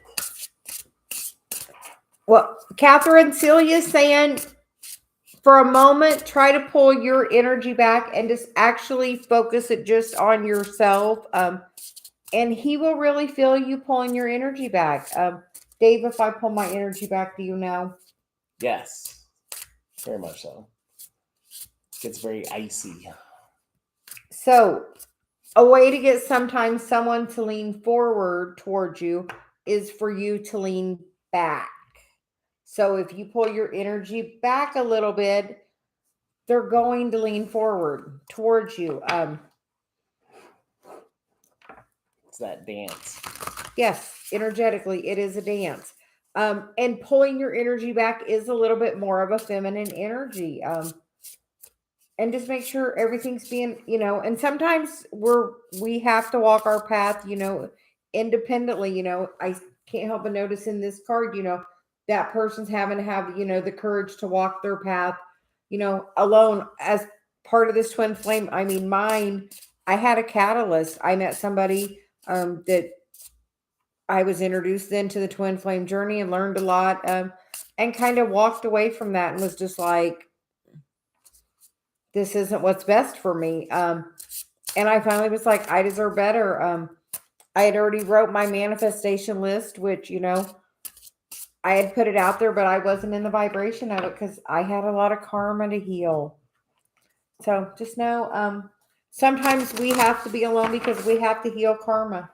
Well, Catherine, Celia's saying for a moment, try to pull your energy back and just actually focus it just on yourself. And he will really feel you pulling your energy back. Dave, if I pull my energy back, do you know? Yes, very much so. It's very icy. So, a way to get sometimes someone to lean forward towards you is for you to lean back. So, if you pull your energy back a little bit, they're going to lean forward towards you. It's that dance. Yes, energetically, it is a dance. And pulling your energy back is a little bit more of a feminine energy. And just make sure everything's being, and sometimes we have to walk our path, independently. I can't help but notice in this card, that person's having to have, the courage to walk their path, alone as part of this twin flame. I mean, mine, I had a catalyst. I met somebody that I was introduced then to the twin flame journey and learned a lot, and kind of walked away from that and was just like, this isn't what's best for me. And I finally was like, I deserve better. I had already wrote my manifestation list, which, I had put it out there, but I wasn't in the vibration of it because I had a lot of karma to heal. So just know, sometimes we have to be alone because we have to heal karma.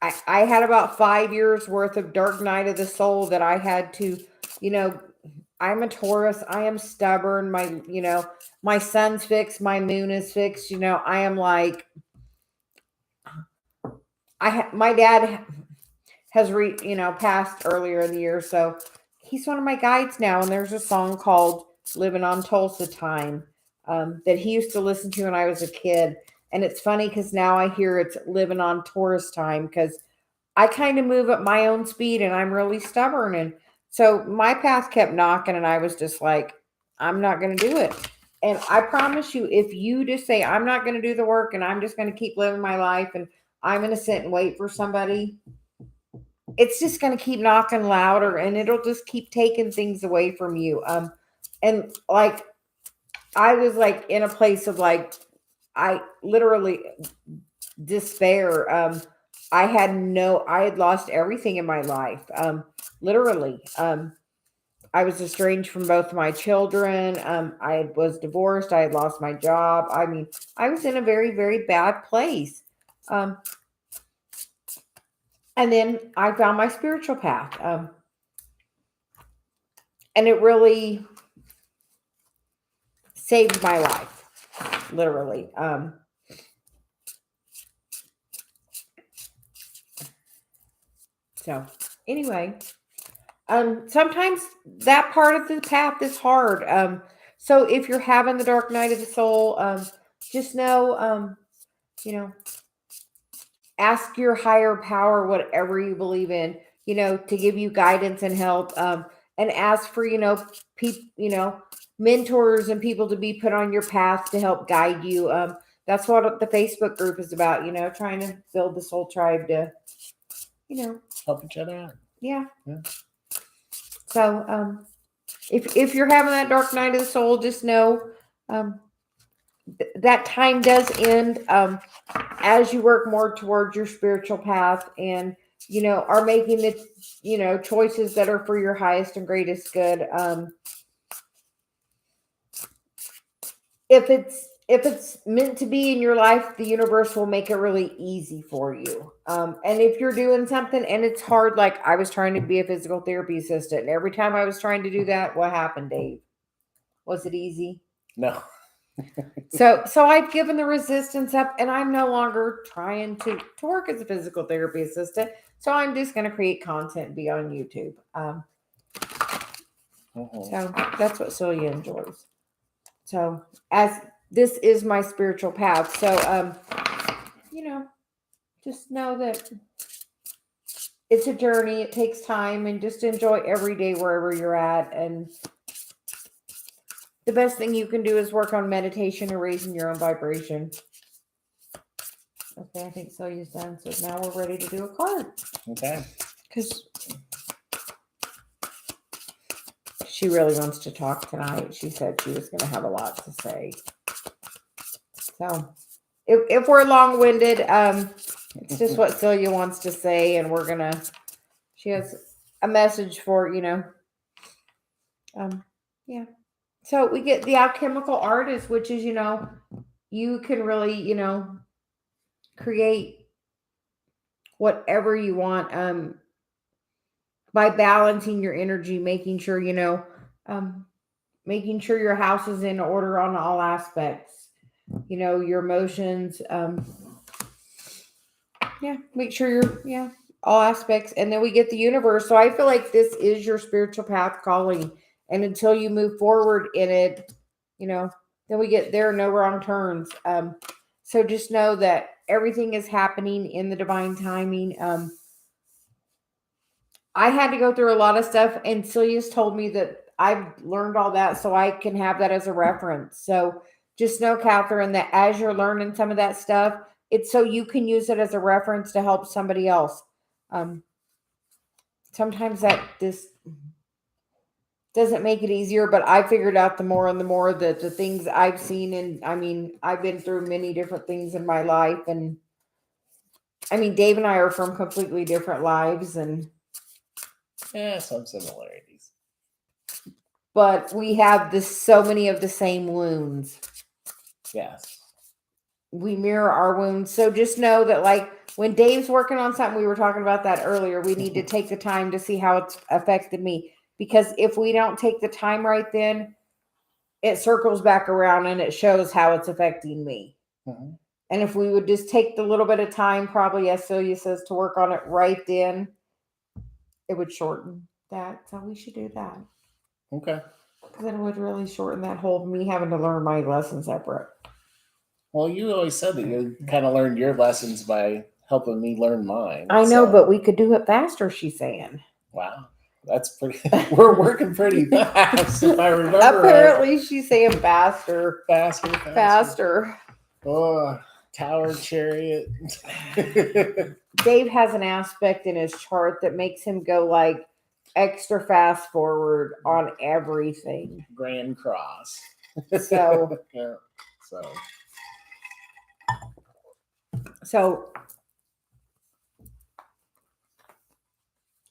I had about 5 years worth of dark night of the soul that I had to, I'm a Taurus. I am stubborn. My sun's fixed. My moon is fixed. I am like, my dad has passed earlier in the year. So he's one of my guides now. And there's a song called Living on Tulsa Time, that he used to listen to when I was a kid. And it's funny because now I hear it's Living on Taurus Time because I kind of move at my own speed and I'm really stubborn. And so my path kept knocking and I was just like, I'm not going to do it. And I promise you, if you just say, I'm not going to do the work and I'm just going to keep living my life and I'm going to sit and wait for somebody, it's just going to keep knocking louder and it'll just keep taking things away from you. And like, I was like in a place of like, I literally despair. I had lost everything in my life. Literally. I was estranged from both my children. I was divorced. I had lost my job. I mean, I was in a very, very bad place. And then I found my spiritual path. And it really saved my life. Literally. So anyway, sometimes that part of the path is hard. So if you're having the dark night of the soul, just know, ask your higher power, whatever you believe in, to give you guidance and help, and ask for, mentors and people to be put on your path to help guide you. That's what the Facebook group is about, trying to build the soul tribe to, help each other out. Yeah. So, if you're having that dark night of the soul, just know, that time does end, as you work more towards your spiritual path and, are making the, choices that are for your highest and greatest good. If it's meant to be in your life, the universe will make it really easy for you. And if you're doing something and it's hard, like I was trying to be a physical therapy assistant, and every time I was trying to do that, what happened, Dave? Was it easy? No. So I've given the resistance up and I'm no longer trying to work as a physical therapy assistant. So I'm just going to create content and be on YouTube. So that's what Celia enjoys. So as this is my spiritual path. So, just know that it's a journey. It takes time and just enjoy every day wherever you're at. And the best thing you can do is work on meditation and raising your own vibration. Okay, I think Celia's done. So now we're ready to do a card. Okay. Because she really wants to talk tonight. She said she was going to have a lot to say. So if we're long-winded, it's just what Celia wants to say, and she has a message for, yeah. So we get the alchemical artist, which is, you can really, create whatever you want, by balancing your energy, making sure, making sure your house is in order on all aspects, your emotions, make sure all aspects. And then we get the universe. So I feel like this is your spiritual path calling. And until you move forward in it, then we get there, no wrong turns. So just know that everything is happening in the divine timing. I had to go through a lot of stuff, and Celia's told me that I've learned all that so I can have that as a reference. So just know, Catherine, that as you're learning some of that stuff, it's so you can use it as a reference to help somebody else. Sometimes this doesn't make it easier, but I figured out the more and the more that the things I've seen, and I mean, I've been through many different things in my life, and I mean, Dave and I are from completely different lives, and some similarities. But we have so many of the same wounds. Yes. We mirror our wounds. So just know that, like, when Dave's working on something, we were talking about that earlier, we need to take the time to see how it's affected me. Because if we don't take the time right then, it circles back around and it shows how it's affecting me. Mm-hmm. And if we would just take the little bit of time, probably, as Celia says, to work on it right then, it would shorten that. So we should do that. Okay. Because it would really shorten that whole me having to learn my lessons separate. Well, you always said that you kind of learned your lessons by helping me learn mine. I know, but we could do it faster, she's saying. Wow. That's pretty. We're working pretty fast, if I remember. Apparently, right. She's saying faster. Faster. Oh, Tower Chariot. Dave has an aspect in his chart that makes him go like extra fast forward on everything. Grand Cross. So. Yeah. So.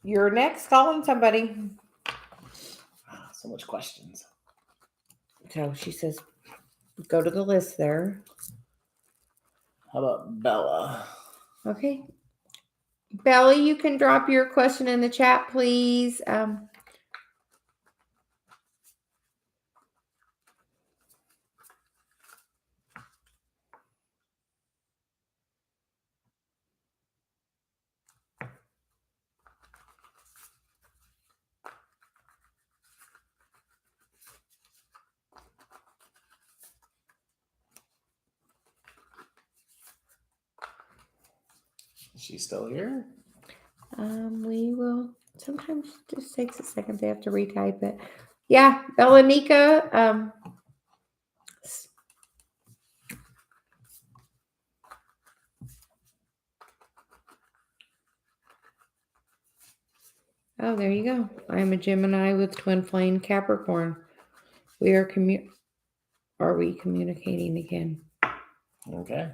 You're next calling somebody. So much questions. So she says, go to the list there. How about Bella? Okay. Bella, you can drop your question in the chat, please. Is she still here? We will. Sometimes it just takes a second. They have to retype it. Yeah, Bella Nika. Oh, there you go. I am a Gemini with twin flame Capricorn. We are Are we communicating again? Okay.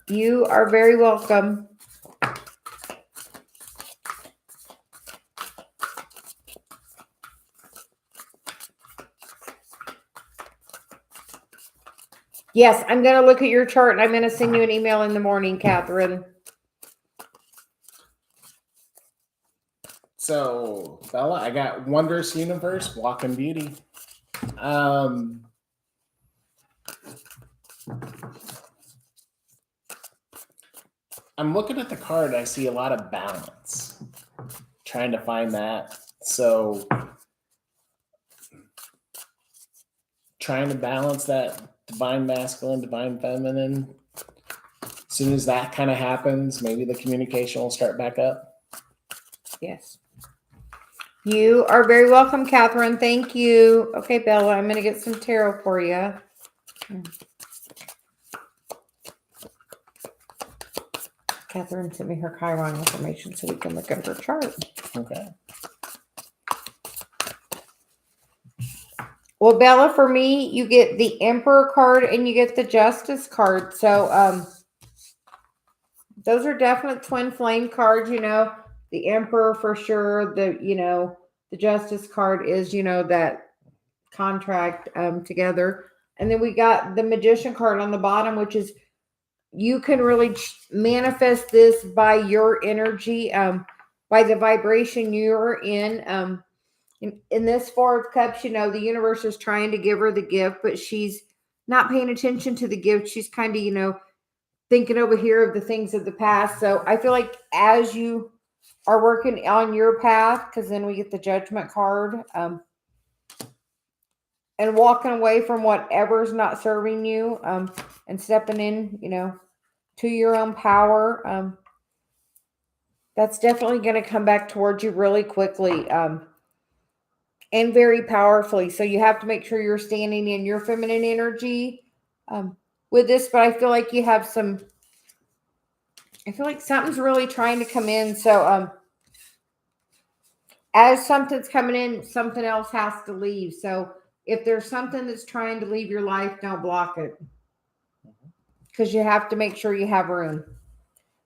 You are very welcome. Yes, I'm going to look at your chart and I'm going to send you an email in the morning, Catherine. So, Bella, I got Wondrous Universe, Walk in Beauty. I'm looking at the card. I see a lot of balance. Trying to find that. So, trying to balance that divine masculine, divine feminine. As soon as that kind of happens, maybe the communication will start back up. Yes. You are very welcome, Catherine. Thank you. Okay, Bella, I'm going to get some tarot for you. Catherine sent me her Chiron information so we can look at her chart. Okay. Well, Bella, for me, you get the Emperor card and you get the Justice card. So, those are definite twin flame cards, the Emperor for sure. The Justice card is, that contract together. And then we got the Magician card on the bottom, which is you can really manifest this by your energy, by the vibration you're in. In this Four of Cups, the universe is trying to give her the gift, but she's not paying attention to the gift. She's kind of, thinking over here of the things of the past. So I feel like as you are working on your path, because then we get the Judgment card, and walking away from whatever's not serving you, and stepping in, to your own power, that's definitely going to come back towards you really quickly, and very powerfully. So you have to make sure you're standing in your feminine energy, with this, but I feel like you have I feel like something's really trying to come in. So, as something's coming in, something else has to leave. So if there's something that's trying to leave your life, don't block it, because you have to make sure you have room.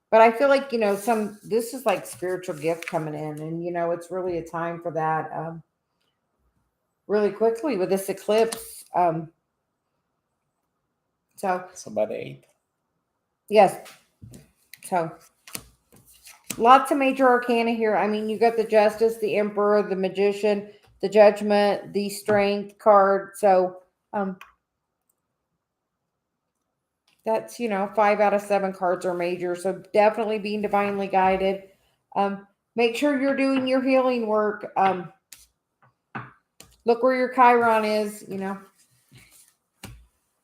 But I feel like, this is like spiritual gift coming in, and, it's really a time for that, really quickly with this eclipse. So by the 8th. yes. So lots of major arcana here. I mean, you got the Justice, the Emperor, the Magician, the Judgment, the Strength card. So that's, 5 out of 7 cards are major. So definitely being divinely guided. Make sure you're doing your healing work. Look where your Chiron is,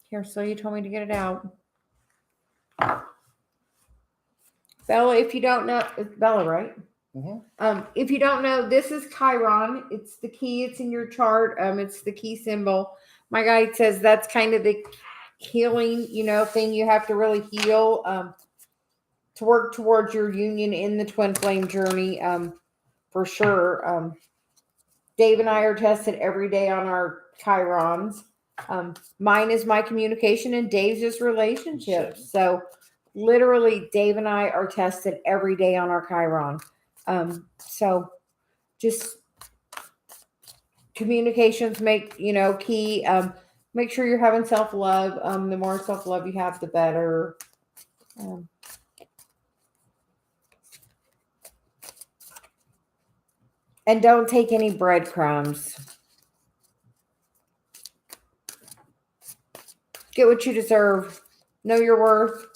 Here, so you told me to get it out. Bella, if you don't know, it's Bella, right? Mm-hmm. If you don't know, this is Chiron. It's the key. It's in your chart. It's the key symbol. My guide says that's kind of the healing, thing you have to really heal, to work towards your union in the twin flame journey, for sure. Dave and I are tested every day on our Chirons. Mine is my communication, and Dave's is relationships. So literally, Dave and I are tested every day on our Chiron. So just communications make, key. Make sure you're having self-love. The more self-love you have, the better. And don't take any breadcrumbs. Get what you deserve. Know your worth.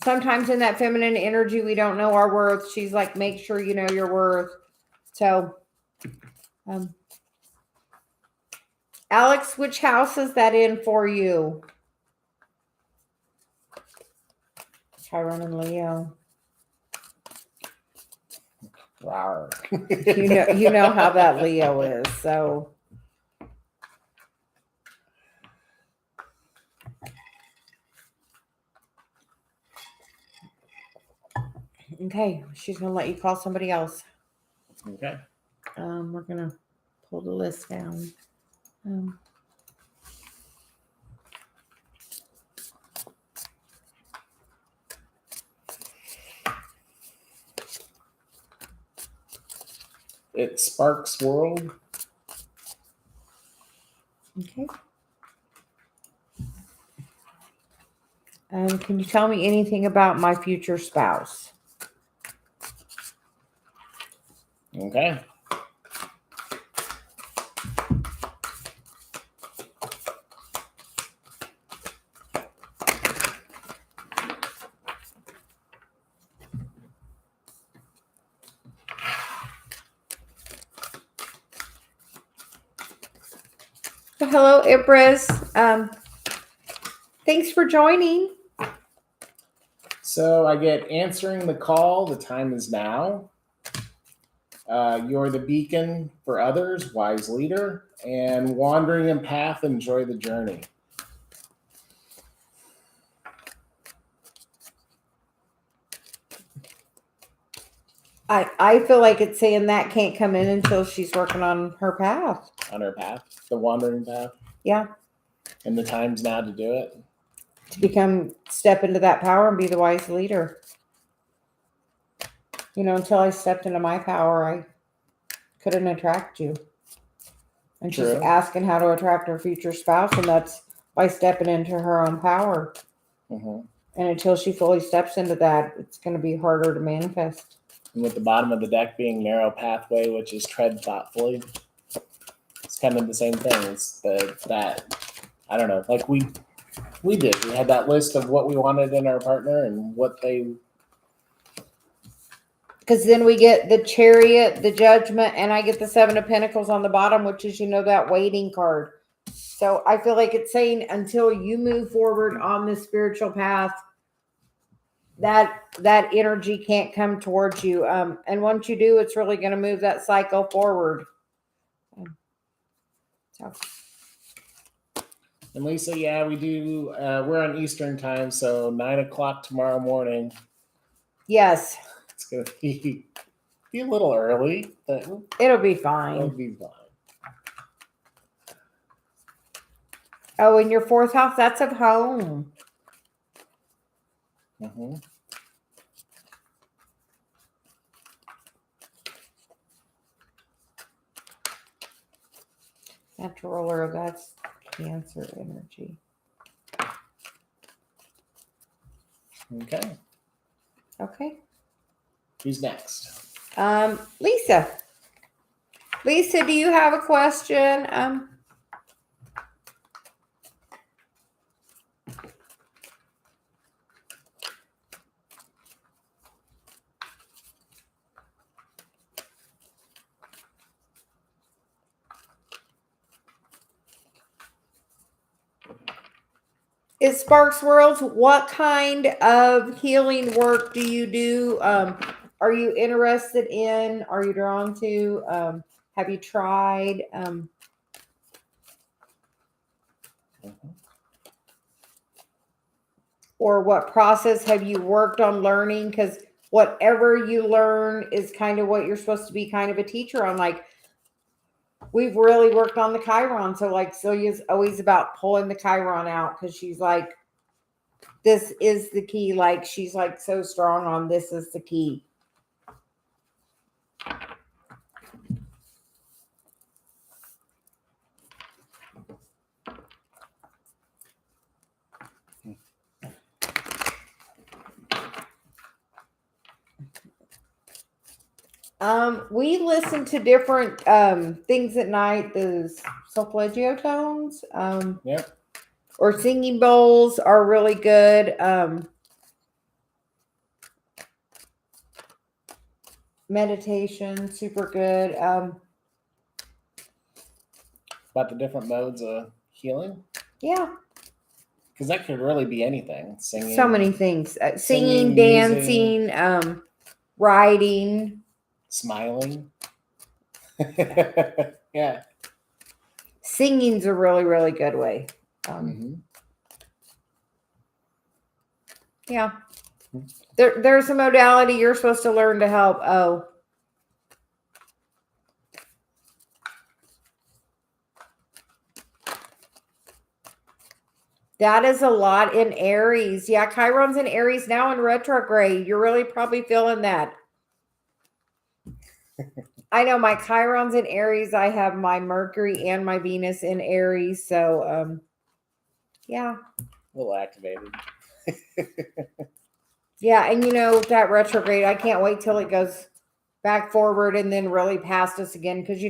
Sometimes in that feminine energy, we don't know our worth. She's like, make sure you know your worth. So, Alex, which house is that in for you? Chiron and Leo. Rawr. You know how that Leo is. So, okay, she's gonna let you call somebody else. Okay. We're gonna pull the list down. It's Sparks World. Okay. Can you tell me anything about my future spouse? Okay. Hello, Empress. Thanks for joining. So I get answering the call. The time is now. You're the beacon for others, wise leader, and wandering in path, enjoy the journey. I feel like it's saying that can't come in until she's working on her path. On her path, the wandering path. Yeah. And the time's now to do it. To step into that power and be the wise leader. Until I stepped into my power, I couldn't attract you. And True. she's asking how to attract her future spouse, and that's by stepping into her own power. Mm-hmm. And until she fully steps into that, it's going to be harder to manifest. And with the bottom of the deck being narrow pathway, which is tread thoughtfully, it's kind of the same thing. It's that I don't know, like we did. We had that list of what we wanted in our partner and what they. Because then we get the Chariot, the Judgment, and I get the Seven of Pentacles on the bottom, which is, that waiting card. So I feel like it's saying until you move forward on the spiritual path, that energy can't come towards you. And once you do, it's really going to move that cycle forward. So. And Lisa, yeah, we do. We're on Eastern time, so 9 o'clock tomorrow morning. Yes. It's going to be a little early, but it'll be fine. It'll be fine. Oh, and your fourth house, that's of home. Mm-hmm. Natural ruler, that's Cancer energy. Okay. Okay. Who's next? Lisa. Lisa, do you have a question? Is Sparks World, what kind of healing work do you do? Are you interested in? Are you drawn to? Have you tried? Or what process have you worked on learning? Because whatever you learn is kind of what you're supposed to be kind of a teacher on. Like, we've really worked on the Chiron. So like Celia's always about pulling the Chiron out because she's like, this is the key. Like, she's like so strong on this is the key. We listen to different things at night. Those solfeggio tones. Yep. Or singing bowls are really good. Meditation, super good. About the different modes of healing? Yeah. Because that could really be anything. Singing. So many things. Singing, dancing, writing. Smiling. Yeah. Singing's a really, really good way. Yeah. There's a modality you're supposed to learn to help. Oh. That is a lot in Aries. Yeah, Chiron's in Aries now in retrograde. You're really probably feeling that. I know my Chiron's in Aries. I have my Mercury and my Venus in Aries. So, yeah. A little activated. Yeah, and that retrograde, I can't wait till it goes back forward and then really past us again. Because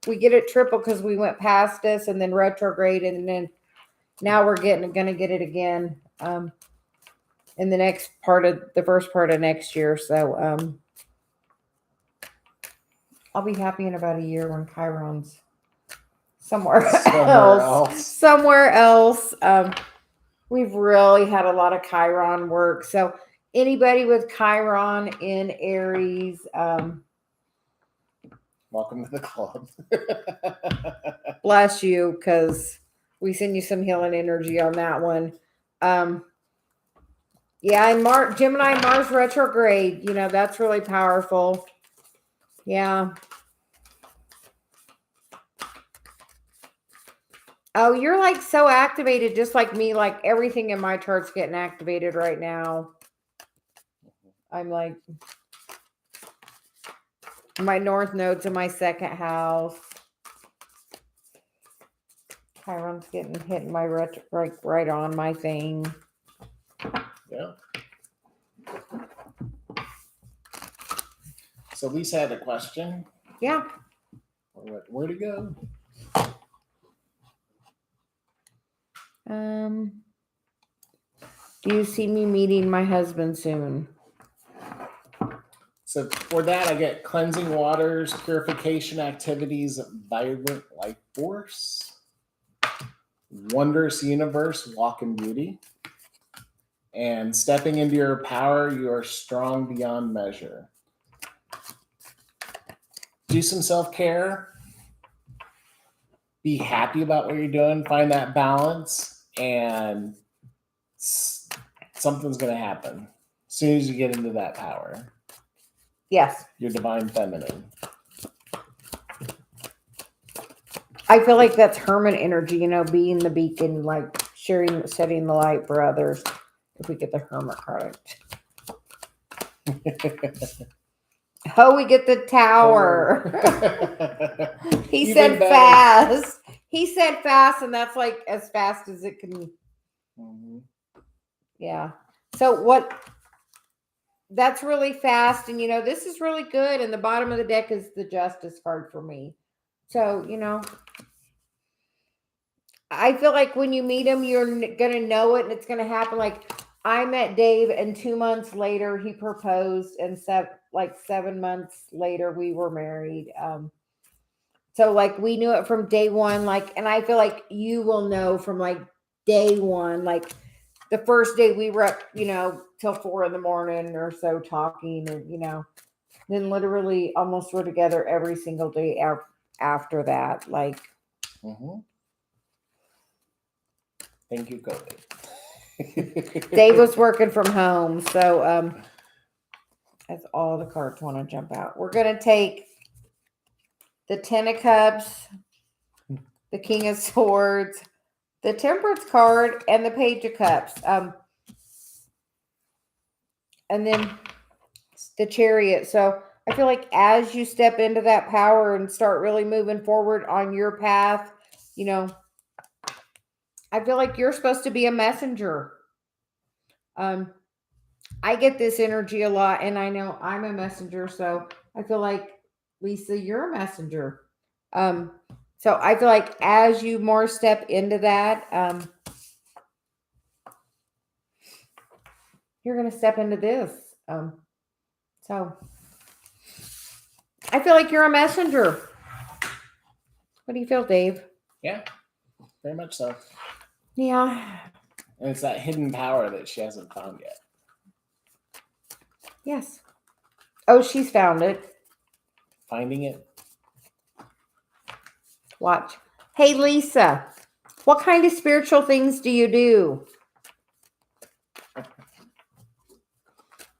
we get it triple because we went past us and then retrograde, and then now we're gonna get it again in the first part of next year. So I'll be happy in about a year when Chiron's somewhere else. We've really had a lot of Chiron work. So anybody with Chiron in Aries, Welcome to the club. Bless you, because we send you some healing energy on that one. Yeah, and Gemini Mars retrograde, that's really powerful. Yeah. Oh, you're like so activated, just like me. Like everything in my chart's getting activated right now. I'm like, my North Node's in my second house. Chiron's hitting my right on my thing. Yeah. So Lisa had a question. Yeah. Where'd it go? Do you see me meeting my husband soon? So for that, I get cleansing waters, purification activities, vibrant life force, wondrous universe, walk in beauty, and stepping into your power. You are strong beyond measure. Do some self-care. Be happy about what you're doing. Find that balance, and something's going to happen as soon as you get into that power. Yes. Your divine feminine. I feel like that's Hermit energy, being the beacon, like setting the light for others. If we get the Hermit card. Oh, we get the Tower. He said fast. He said fast, and that's like as fast as it can. Mm-hmm. Yeah. So that's really fast. And, this is really good. And the bottom of the deck is the Justice card for me. So, I feel like when you meet him, you're going to know it and it's going to happen. Like I met Dave and 2 months later he proposed, and 7 months later we were married. So like we knew it from day one, and I feel like you will know from like day one, like the first day we were up, till 4 a.m. or so talking, and, then literally almost we're together every single day after that. Like, mm-hmm. Thank you, COVID. Dave was working from home. So, that's all the cards want to jump out. We're going to take the 10 of Cups, the King of Swords, the Temperance card, and the Page of Cups. And then the Chariot. So I feel like as you step into that power and start really moving forward on your path, I feel like you're supposed to be a messenger. I get this energy a lot, and I know I'm a messenger. So I feel like, Lisa, you're a messenger. So I feel like as you more step into that, you're going to step into this. So I feel like you're a messenger. What do you feel, Dave? Yeah, very much so. Yeah. And it's that hidden power that she hasn't found yet. Yes. Oh, she's found it. Finding it. Watch. Hey, Lisa, what kind of spiritual things do you do?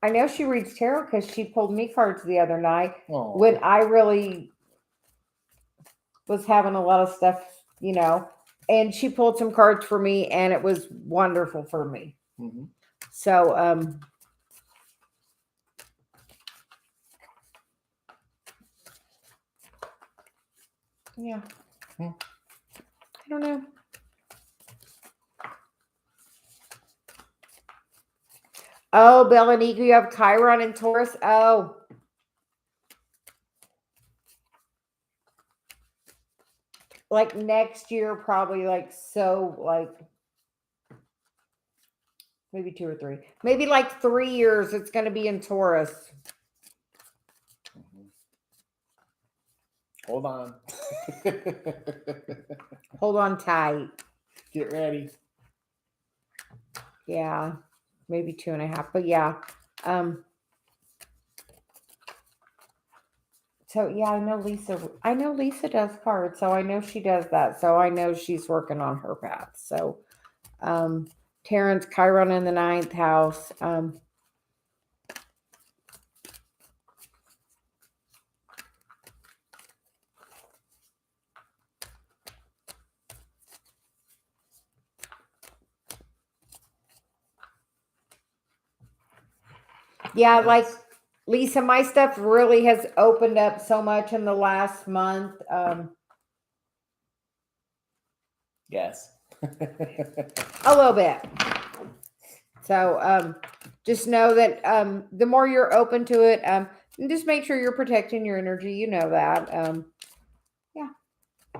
I know she reads tarot because she pulled me cards the other night. Aww. When I really was having a lot of stuff, and she pulled some cards for me, and it was wonderful for me. Mm-hmm. So, yeah. I don't know. Oh, Bellanique, you have Chiron and Taurus. Oh. Like next year, probably maybe 2 or 3. Maybe like 3 years, it's going to be in Taurus. Hold on. Hold on tight. Get ready. Yeah, maybe 2.5. But yeah. So yeah, I know Lisa. I know Lisa does cards, so I know she does that. So I know she's working on her path. So, Terrence Chiron in the ninth house. Yeah, like Lisa, my stuff really has opened up so much in the last month. Yes. A little bit. So just know that the more you're open to it, and just make sure you're protecting your energy. You know that. Yeah.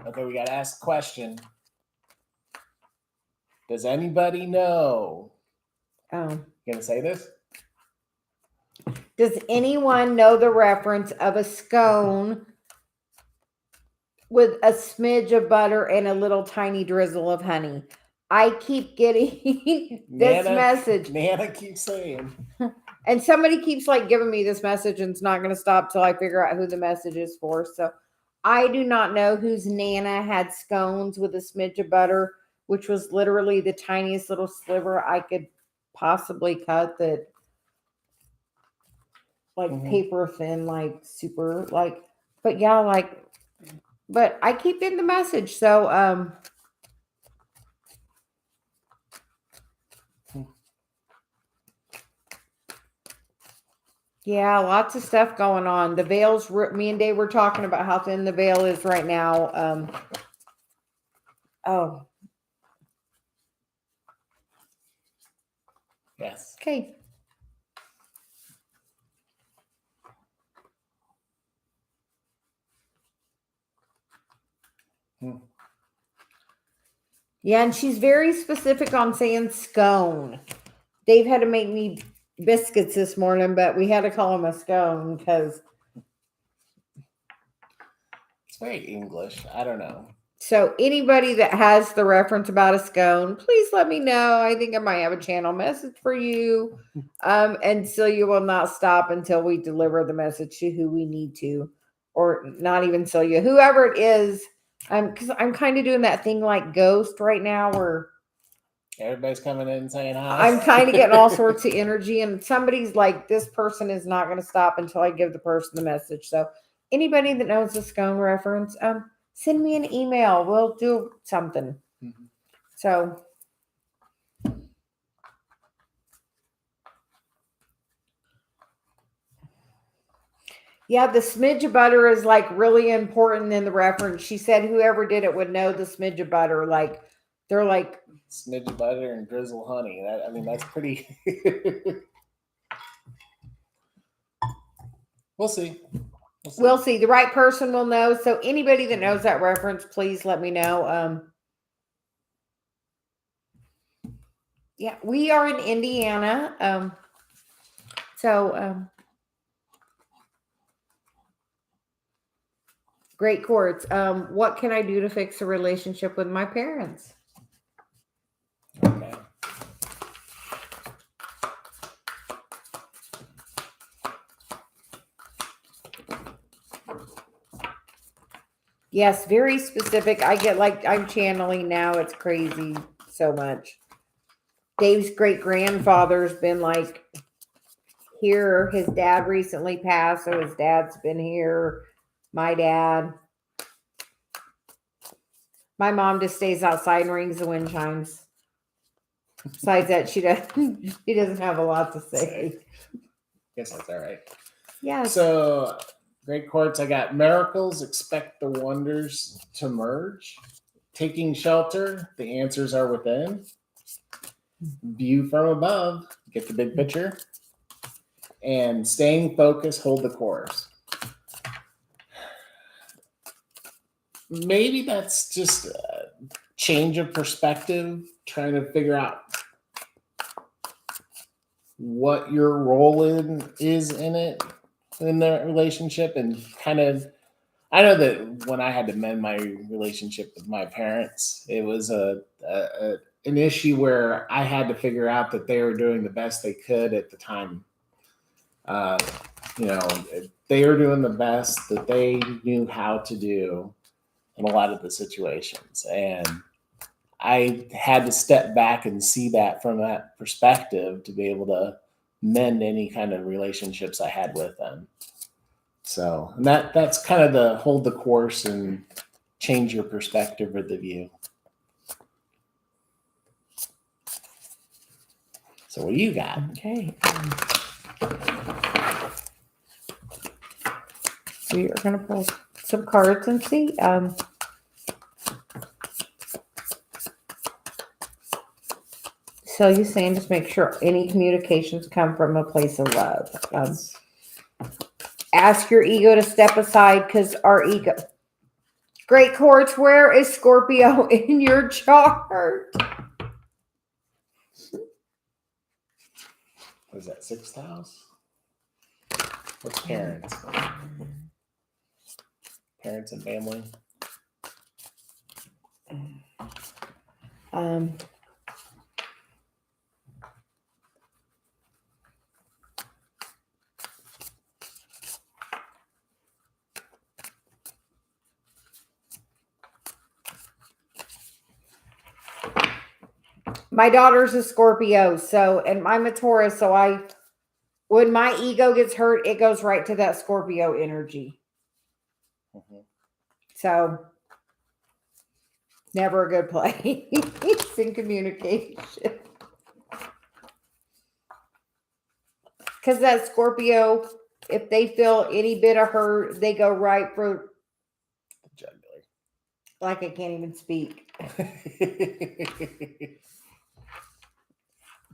Okay, we got to ask a question. Does anybody know? You gonna say this? Does anyone know the reference of a scone with a smidge of butter and a little tiny drizzle of honey? I keep getting this message. Nana keeps saying. And somebody keeps like giving me this message, and it's not going to stop till I figure out who the message is for. So I do not know whose Nana had scones with a smidge of butter, which was literally the tiniest little sliver I could possibly cut, that like paper thin, like super like, but yeah, like, but I keep getting the message. So yeah, lots of stuff going on. The veils, me and Dave were talking about how thin the veil is right now. Oh. Yes. Okay. Yeah, and she's very specific on saying scone. Dave had to make me biscuits this morning, but we had to call them a scone because it's very English. I don't know. So anybody that has the reference about a scone, please let me know. I think I might have a channel message for you. And Celia will not stop until we deliver the message to who we need to, or not even Celia, whoever it is. Because I'm kind of doing that thing like Ghost right now, where everybody's coming in and saying hi. I'm kind of getting all sorts of energy, and somebody's like, this person is not going to stop until I give the person the message. So anybody that knows the scone reference, send me an email. We'll do something. Mm-hmm. So yeah, the smidge of butter is like really important in the reference. She said whoever did it would know the smidge of butter. Like they're like smidge of butter and drizzle honey. That's pretty. We'll see. We'll see. The right person will know. So anybody that knows that reference, please let me know. Yeah, we are in Indiana. Great quartz. What can I do to fix a relationship with my parents? Okay. Yes, very specific. I get like I'm channeling now. It's crazy so much. Dave's great grandfather's been like here. His dad recently passed, so his dad's been here. My dad. My mom just stays outside and rings the wind chimes. Besides that, she doesn't have a lot to say. Guess that's all right. Yeah. So great quartz. I got miracles. Expect the wonders to merge. Taking shelter. The answers are within. View from above. Get the big picture. And staying focused. Hold the course. Maybe that's just a change of perspective. Trying to figure out what your role is in it, in the relationship, and kind of, I know that when I had to mend my relationship with my parents, it was an issue where I had to figure out that they were doing the best they could at the time. they are doing the best that they knew how to do in a lot of the situations. And I had to step back and see that from that perspective to be able to mend any kind of relationships I had with them. So, and that's kind of the hold the course and change your perspective or the view. So what do you got? Okay. We are going to pull some cards and see. So you're saying just make sure any communications come from a place of love. Ask your ego to step aside because our ego. Great Quartz, where is Scorpio in your chart? What is that, 6th house? What's parents? Parents and family? My daughter's a Scorpio, and I'm a Taurus, so when my ego gets hurt, it goes right to that Scorpio energy. Mm-hmm. So, never a good place in communication. Because that Scorpio, if they feel any bit of hurt, they go right for the jugular. Like I can't even speak.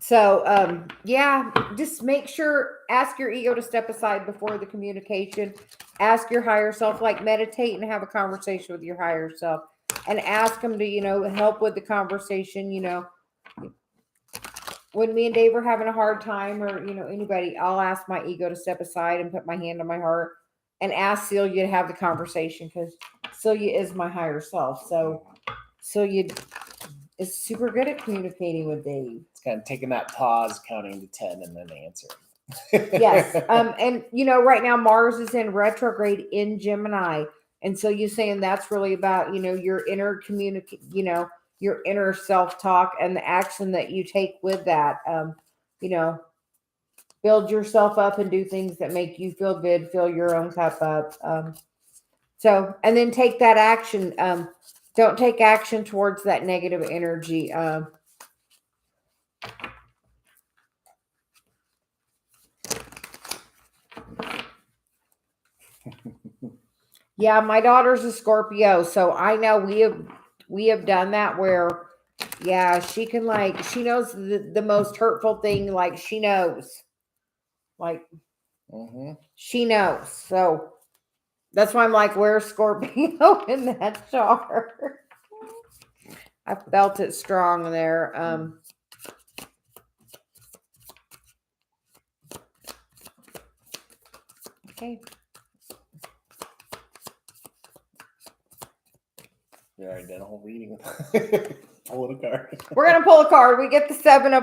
So, yeah, just make sure, ask your ego to step aside before the communication. Ask your higher self, like meditate and have a conversation with your higher self. And ask them to, help with the conversation, When me and Dave are having a hard time or, anybody, I'll ask my ego to step aside and put my hand on my heart and ask Celia to have the conversation because Celia is my higher self. So Celia is super good at communicating with Dave. It's kind of taking that pause, counting to 10 and then answering. Yes. And right now Mars is in retrograde in Gemini. And so you're saying that's really about, your inner your inner self-talk and the action that you take with that. Build yourself up and do things that make you feel good, fill your own cup up. And then take that action. Don't take action towards that negative energy. Yeah, my daughter's a Scorpio, so I know we have done that where, yeah, she can she knows the most hurtful thing, she knows, she knows. So that's why I'm like, where's Scorpio in that chart? I felt it strong there. Okay. We already did a whole reading. Pull a card. We're gonna pull a card. We get the 7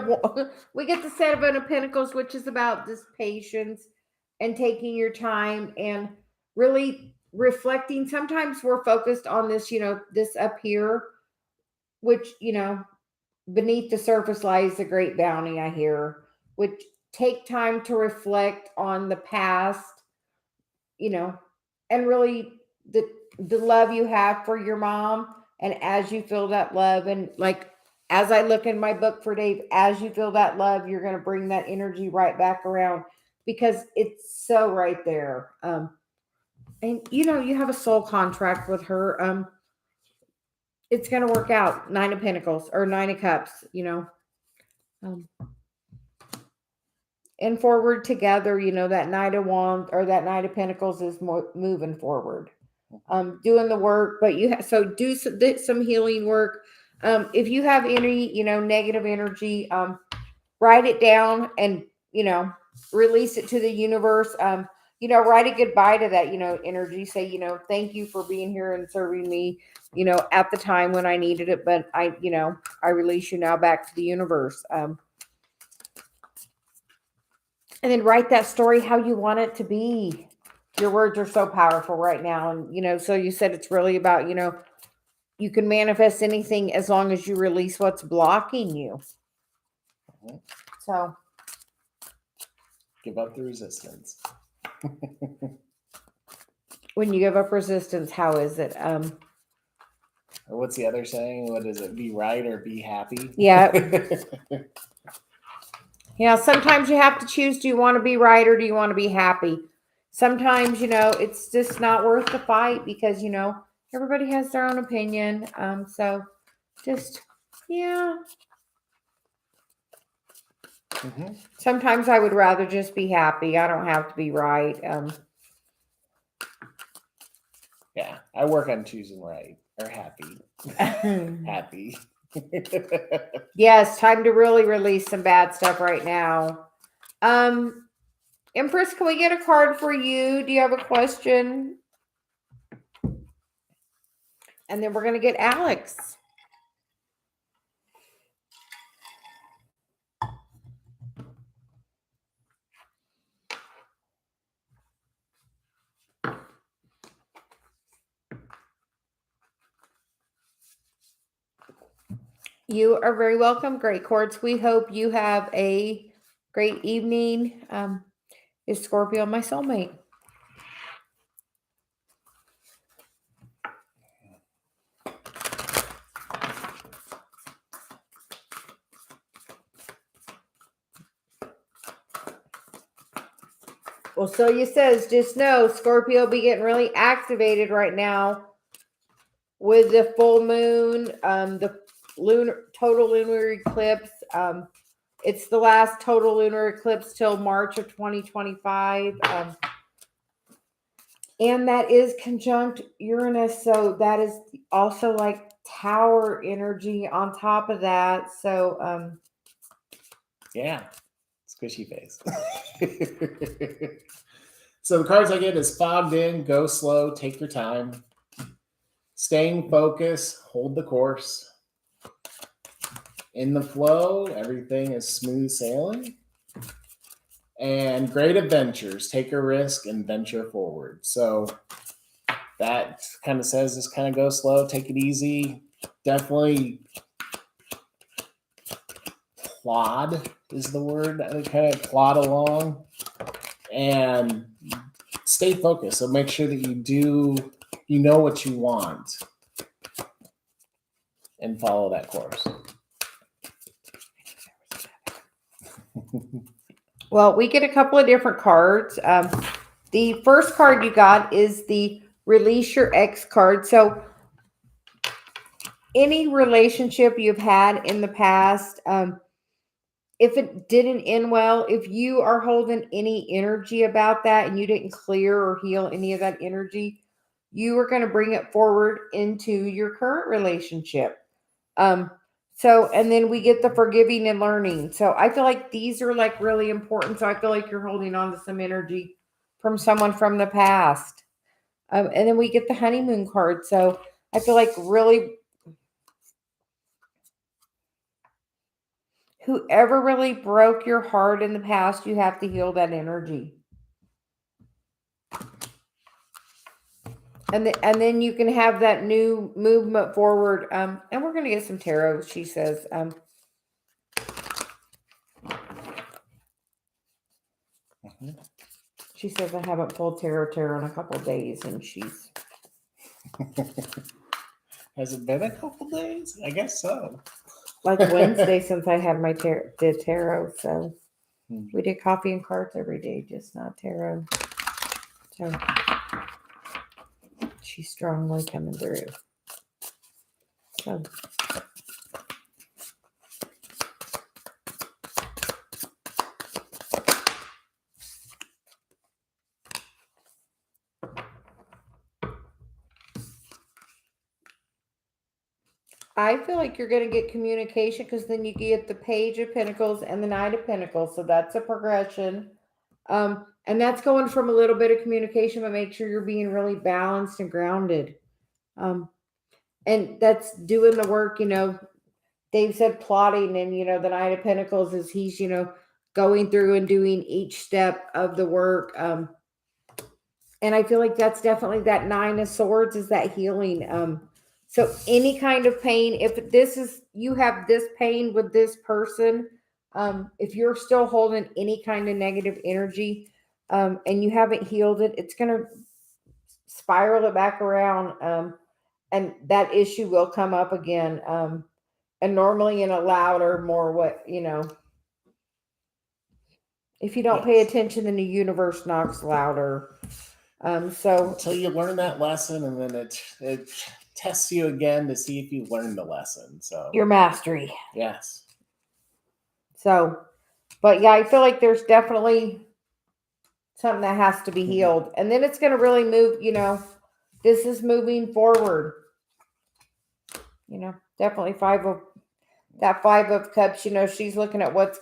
of Pentacles, which is about this patience and taking your time and really reflecting. Sometimes we're focused on this, this up here, which, beneath the surface lies the great bounty, I hear, which take time to reflect on the past, and really the love you have for your mom. And as you feel that love, and as I look in my book for Dave, as you feel that love, you're going to bring that energy right back around because it's so right there. And you have a soul contract with her. It's going to work out. 9 of Pentacles or 9 of Cups, and forward together, that Knight of Wands or that Knight of Pentacles is moving forward. Doing the work, but do some healing work. If you have any, negative energy, write it down and, release it to the universe. Write a goodbye to that, energy. Say, thank you for being here and serving me, at the time when I needed it. But I release you now back to the universe. And then write that story how you want it to be. Your words are so powerful right now. And, so you said it's really about, you can manifest anything as long as you release what's blocking you. Mhm. So Give up the resistance. when you give up resistance, how is it? Or what's the other saying? What is it? Be right or be happy? Yeah. Yeah, sometimes you have to choose, do you want to be right or do you want to be happy? Sometimes, it's just not worth the fight because, everybody has their own opinion. So just, yeah. Mhm. Sometimes I would rather just be happy. I don't have to be right. Yeah, I work on choosing right or happy. Happy. Yes, time to really release some bad stuff right now. Empress, can we get a card for you? Do you have a question? And then we're going to get Alex. You are very welcome. Great Quartz. We hope you have a great evening. Is Scorpio my soulmate? Well, so you says, just know Scorpio be getting really activated right now with the full moon, the total lunar eclipse. It's the last total lunar eclipse till March of 2025. And that is conjunct Uranus. So that is also like tower energy on top of that. So, Yeah, squishy face. So the cards I get is fogged in, go slow, take your time. Staying focused, hold the course. In the flow, everything is smooth sailing. And great adventures, take a risk and venture forward. So that kind of says just kind of go slow, take it easy. Definitely plod is the word. Kind of plod along and stay focused. So make sure that you know what you want and follow that course. well, we get a couple of different cards. The first card you got is the release your ex card. So any relationship you've had in the past, if it didn't end well, if you are holding any energy about that and you didn't clear or heal any of that energy, you are going to bring it forward into your current relationship. And then we get the forgiving and learning. So I feel like these are like really important. So I feel like you're holding on to some energy from someone from the past. And then we get the honeymoon card. So I feel like really whoever really broke your heart in the past, you have to heal that energy. And then you can have that new movement forward. And we're going to get some tarot, she says. She says, I haven't pulled tarot in a couple of days, and she's... Has it been a couple days? I guess so. Like Wednesday since I had my did tarot. So we did coffee and cards every day, just not tarot. So she's strongly coming through. So I feel like you're going to get communication because then you get the Page of Pentacles and the Knight of Pentacles. So that's a progression. And that's going from a little bit of communication, but make sure you're being really balanced and grounded. And that's doing the work, Dave said plotting, and, the Knight of Pentacles is he's, going through and doing each step of the work. And I feel like that's definitely that 9 of Swords is that healing. So any kind of pain, if this is, you have this pain with this person, if you're still holding any kind of negative energy, and you haven't healed it, it's going to spiral it back around. And that issue will come up again. And normally in a louder, more if you don't pay attention, then the universe knocks louder. So until you learn that lesson, and then it tests you again to see if you learned the lesson. So your mastery. yes. So, but yeah, I feel like there's definitely something that has to be healed, and then it's going to really move. This is moving forward. Definitely 5 of Cups. She's looking at what's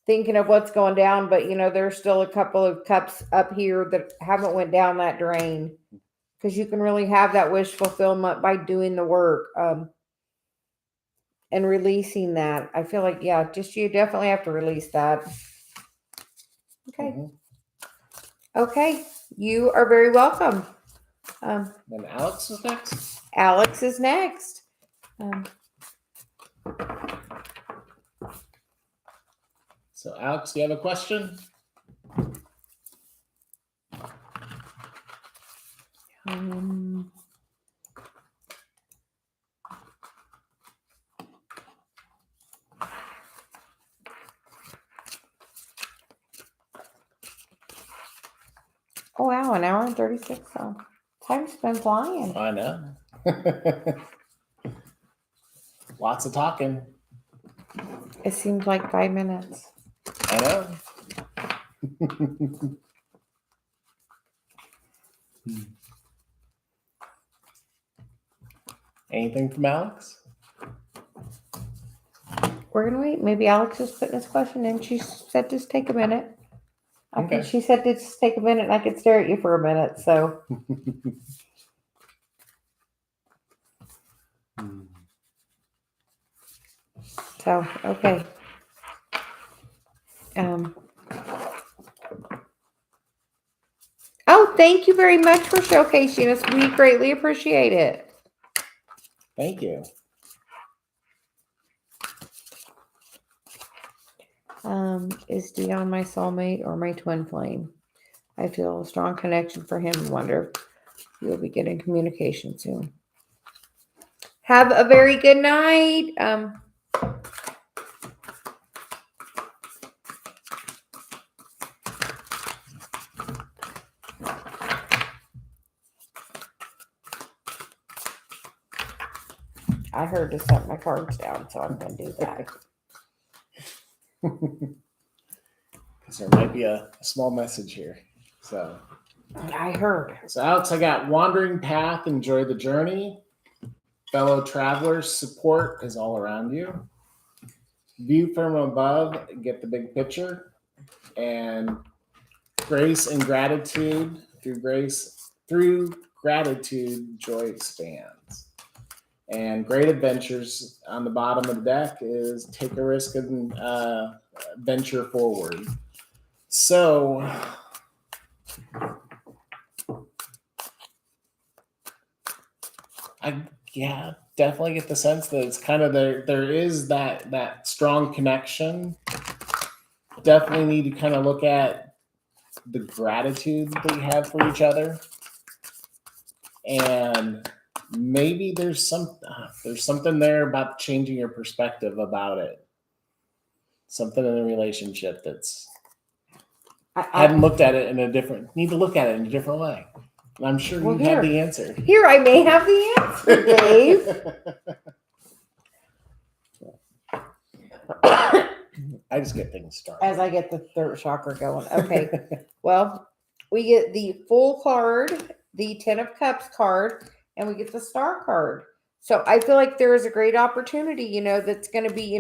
thinking of what's going down, but there's still a couple of cups up here that haven't went down that drain, because you can really have that wish fulfillment by doing the work, and releasing that. I feel like, you definitely have to release that. Okay. Okay, you are very welcome. Then Alex is next. Alex is next. So Alex, do you have a question? Oh wow, 1 hour and 36. So time's been flying. I know. Lots of talking. It seems like 5 minutes. I know. Anything from Alex? We're gonna wait. Maybe Alex is putting his question in. She said just take a minute. Okay. She said to just take a minute, and I could stare at you for a minute. So. So okay. Oh, thank you very much for showcasing us. We greatly appreciate it. Thank you. Is Dion my soulmate or my twin flame? I feel a strong connection for him and wonder if you'll be getting communication soon. Have a very good night. I heard to set my cards down, so I'm going to do that. Because there might be a small message here. So I heard. So Alex, I got wandering path, enjoy the journey. Fellow travelers, support is all around you. View from above, get the big picture. And grace and gratitude, through gratitude, joy expands. And great adventures on the bottom of the deck is take a risk and venture forward. So I definitely get the sense that it's kind of there is that strong connection. Definitely need to kind of look at the gratitude that we have for each other, and maybe there's something there about changing your perspective about it. Something in the relationship that's I hadn't looked at it need to look at it in a different way. I'm sure you have the answer. Here, I may have the answer, Dave. I just get things started. As I get the third chakra going. Okay. Well, we get the Full card, the 10 of Cups card, and we get the Star card. So I feel like there is a great opportunity, that's going to be,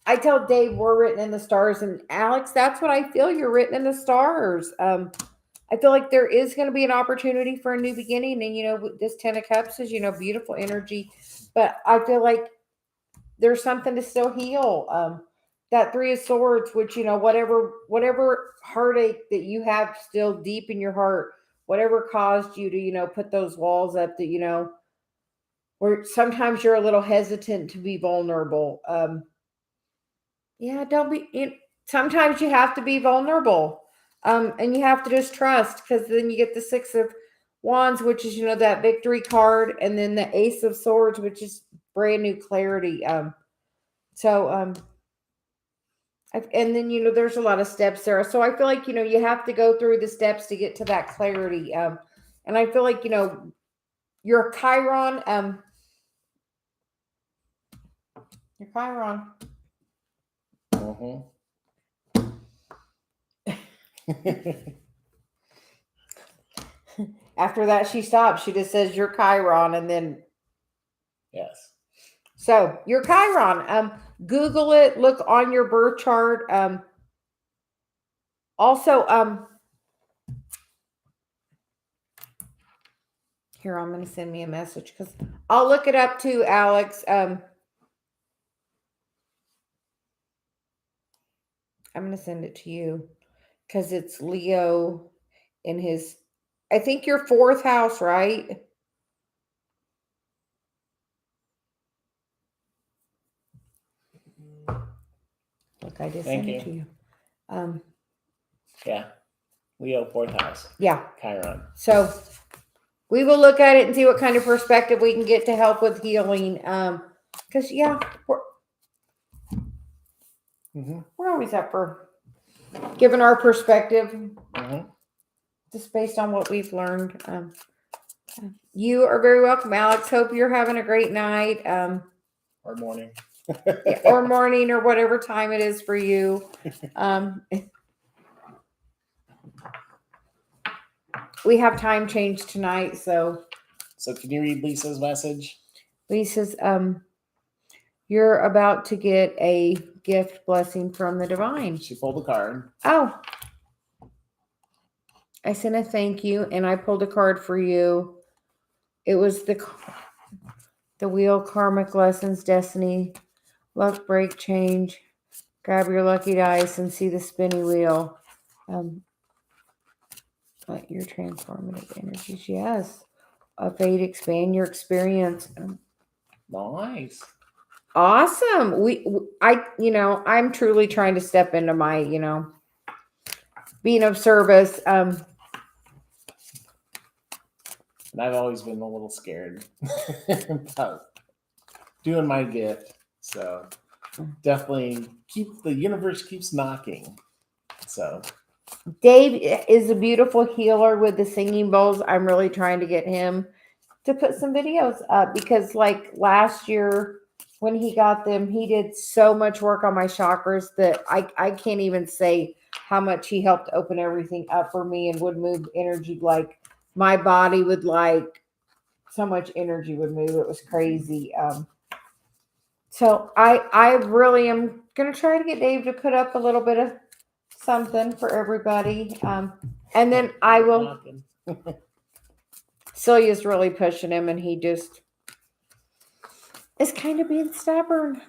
I tell Dave we're written in the stars, and Alex, that's what I feel. You're written in the stars. I feel like there is going to be an opportunity for a new beginning. And, this 10 of Cups is, beautiful energy. But I feel like there's something to still heal. that Three of Swords, which, whatever heartache that you have still deep in your heart, whatever caused you to, put those walls up that, where sometimes you're a little hesitant to be vulnerable. Yeah, don't be, sometimes you have to be vulnerable. And you have to just trust, because then you get the Six of Wands, which is, that victory card, and then the Ace of Swords, which is brand new clarity. And then, there's a lot of steps there. So I feel like, you have to go through the steps to get to that clarity. And I feel like, your Chiron, Mm-hmm. after that, she stops. She just says your Chiron, and then Yes. so your Chiron. Google it. Look on your birth chart. Also, here, I'm going to send me a message because I'll look it up too, Alex. I'm going to send it to you because it's Leo in his, I think your fourth house, right? Look, I just sent it to you. Yeah. Leo, fourth house. Yeah. Chiron. So we will look at it and see what kind of perspective we can get to help with healing. Because, we're always up for giving our perspective, just based on what we've learned. You are very welcome, Alex. Hope you're having a great night. Or morning. Or morning, or whatever time it is for you. We have time change tonight, so can you read Lisa's message? Lisa's, you're about to get a gift blessing from the divine. She pulled a card. Oh, I sent a thank you, and I pulled a card for you. It was the wheel, karmic lessons, destiny, luck, break, change. Grab your lucky dice and see the spinny wheel. Let your transformative energies, yes. Fate, expand your experience. Nice. Awesome. I'm truly trying to step into my, being of service. And I've always been a little scared about doing my gift. So definitely the universe keeps knocking. So Dave is a beautiful healer with the singing bowls. I'm really trying to get him to put some videos up, because like last year when he got them, he did so much work on my chakras that I can't even say how much he helped open everything up for me, and would move energy. Like my body would, like, so much energy would move. It was crazy. So I really am going to try to get Dave to put up a little bit of something for everybody. And then I will. Celia's really pushing him, and he just is kind of being stubborn.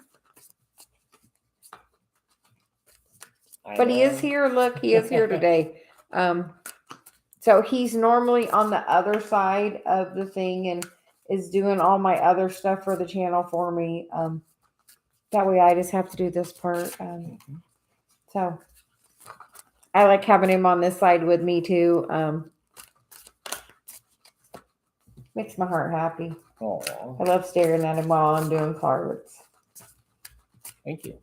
But he is here. Look, he is here today. So he's normally on the other side of the thing and is doing all my other stuff for the channel for me. That way I just have to do this part. So I like having him on this side with me too. Makes my heart happy. Aww. I love staring at him while I'm doing cards. Thank you.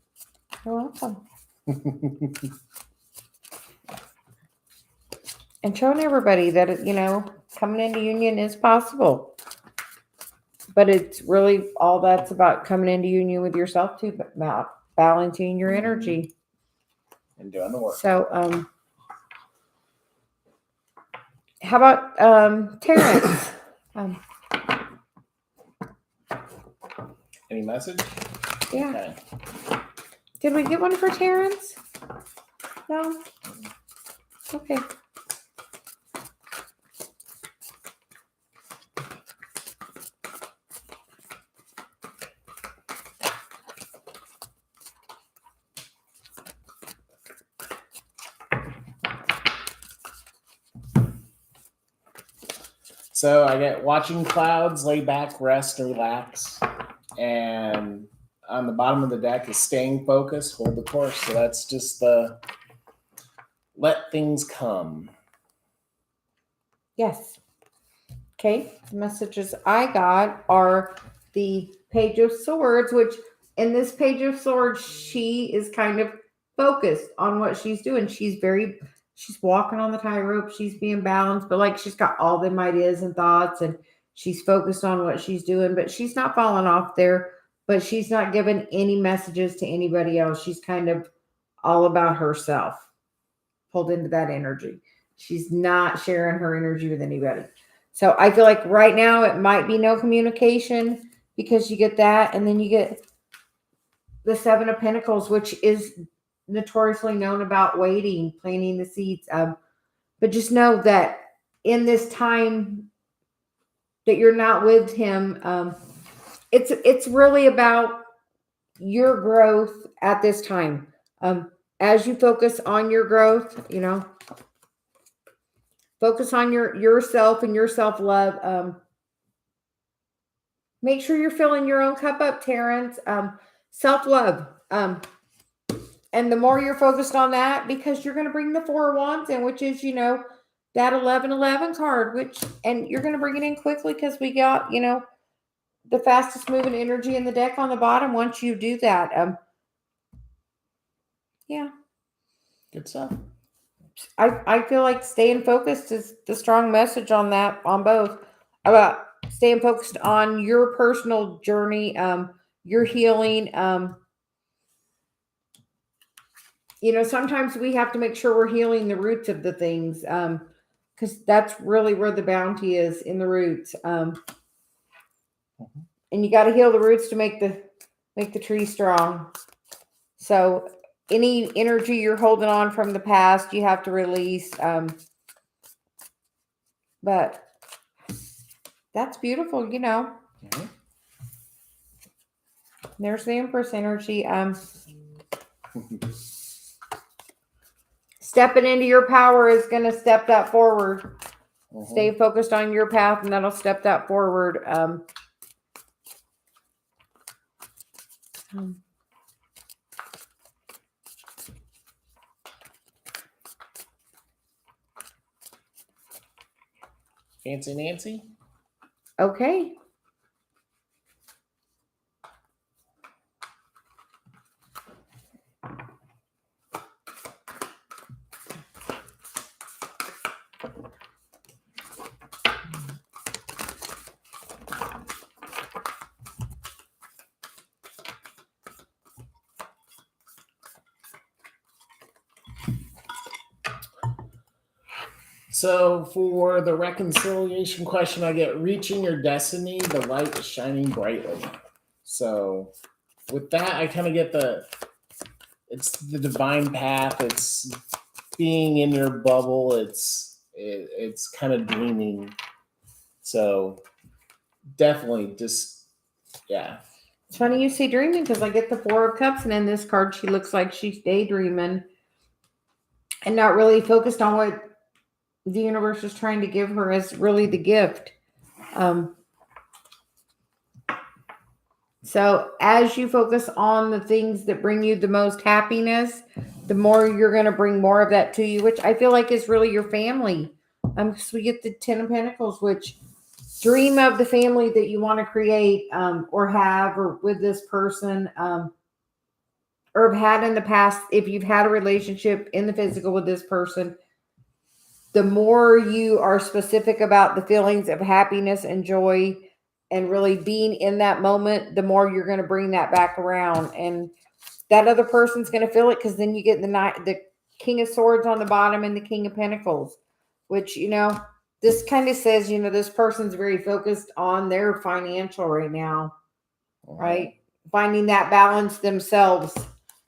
You're welcome. And showing everybody that, coming into union is possible. But it's really all that's about, coming into union with yourself too, but about balancing your energy. And doing the work. So, how about Terrence? Any message? Yeah. Okay. Did we get one for Terrence? No? Okay. So I get watching clouds, lay back, rest, and relax. And on the bottom of the deck is staying focused, hold the course. So that's just the let things come. Yes. Okay. The messages I got are the Page of Swords, which in this Page of Swords, she is kind of focused on what she's doing. She's walking on the tightrope. She's being balanced, but like she's got all them ideas and thoughts, and she's focused on what she's doing, but she's not falling off there, but she's not giving any messages to anybody else. She's kind of all about herself, pulled into that energy. She's not sharing her energy with anybody. So I feel like right now it might be no communication because you get that, and then you get the Seven of Pentacles, which is notoriously known about waiting, planting the seeds. But just know that in this time that you're not with him, it's really about your growth at this time. As you focus on your growth, focus on yourself and your self-love. Make sure you're filling your own cup up, Terrence. Self-love. And the more you're focused on that, because you're going to bring the Four of Wands in, which is, that 1111 card, and you're going to bring it in quickly because we got, the fastest moving energy in the deck on the bottom once you do that. Yeah. Good stuff. I feel like staying focused is the strong message on that, on both, about staying focused on your personal journey, your healing. Sometimes we have to make sure we're healing the roots of the things, because that's really where the bounty is, in the roots. And you got to heal the roots to make the tree strong. So any energy you're holding on from the past, you have to release. But that's beautiful, Mm-hmm. There's the Empress energy. Stepping into your power is going to step that forward. Mm-hmm. Stay focused on your path, and that'll step that forward. Fancy Nancy. Okay. So for the reconciliation question, I get reaching your destiny, the light is shining brightly. So with that, I kind of get it's the divine path. It's being in your bubble. It's kind of dreaming. So definitely yeah. It's funny you say dreaming, because I get the Four of Cups, and in this card, she looks like she's daydreaming and not really focused on what the universe is trying to give her as really the gift. So as you focus on the things that bring you the most happiness, the more you're going to bring more of that to you, which I feel like is really your family. Because we get the Ten of Pentacles, which dream of the family that you want to create, or have, or with this person, or have had in the past. If you've had a relationship in the physical with this person, the more you are specific about the feelings of happiness and joy and really being in that moment, the more you're going to bring that back around. And that other person's going to feel it, because then you get the King of Swords on the bottom and the King of Pentacles, which, this kind of says, this person's very focused on their financial right now, right? Finding that balance themselves.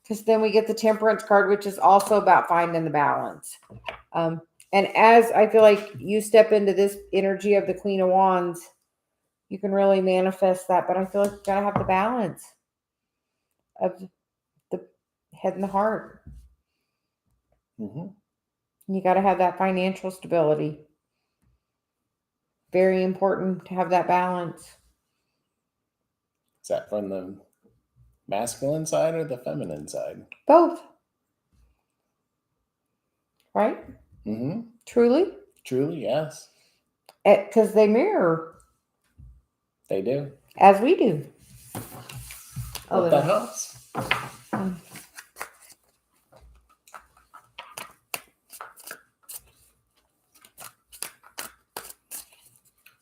Because then we get the Temperance card, which is also about finding the balance. And as I feel like you step into this energy of the Queen of Wands, you can really manifest that. But I feel like you got to have the balance of the head and the heart. Mm-hmm. You got to have that financial stability. Very important to have that balance. Is that from the masculine side or the feminine side? Both. Right? Mm-hmm. Truly? Truly, yes. Because they mirror. They do. As we do. Hope that helps.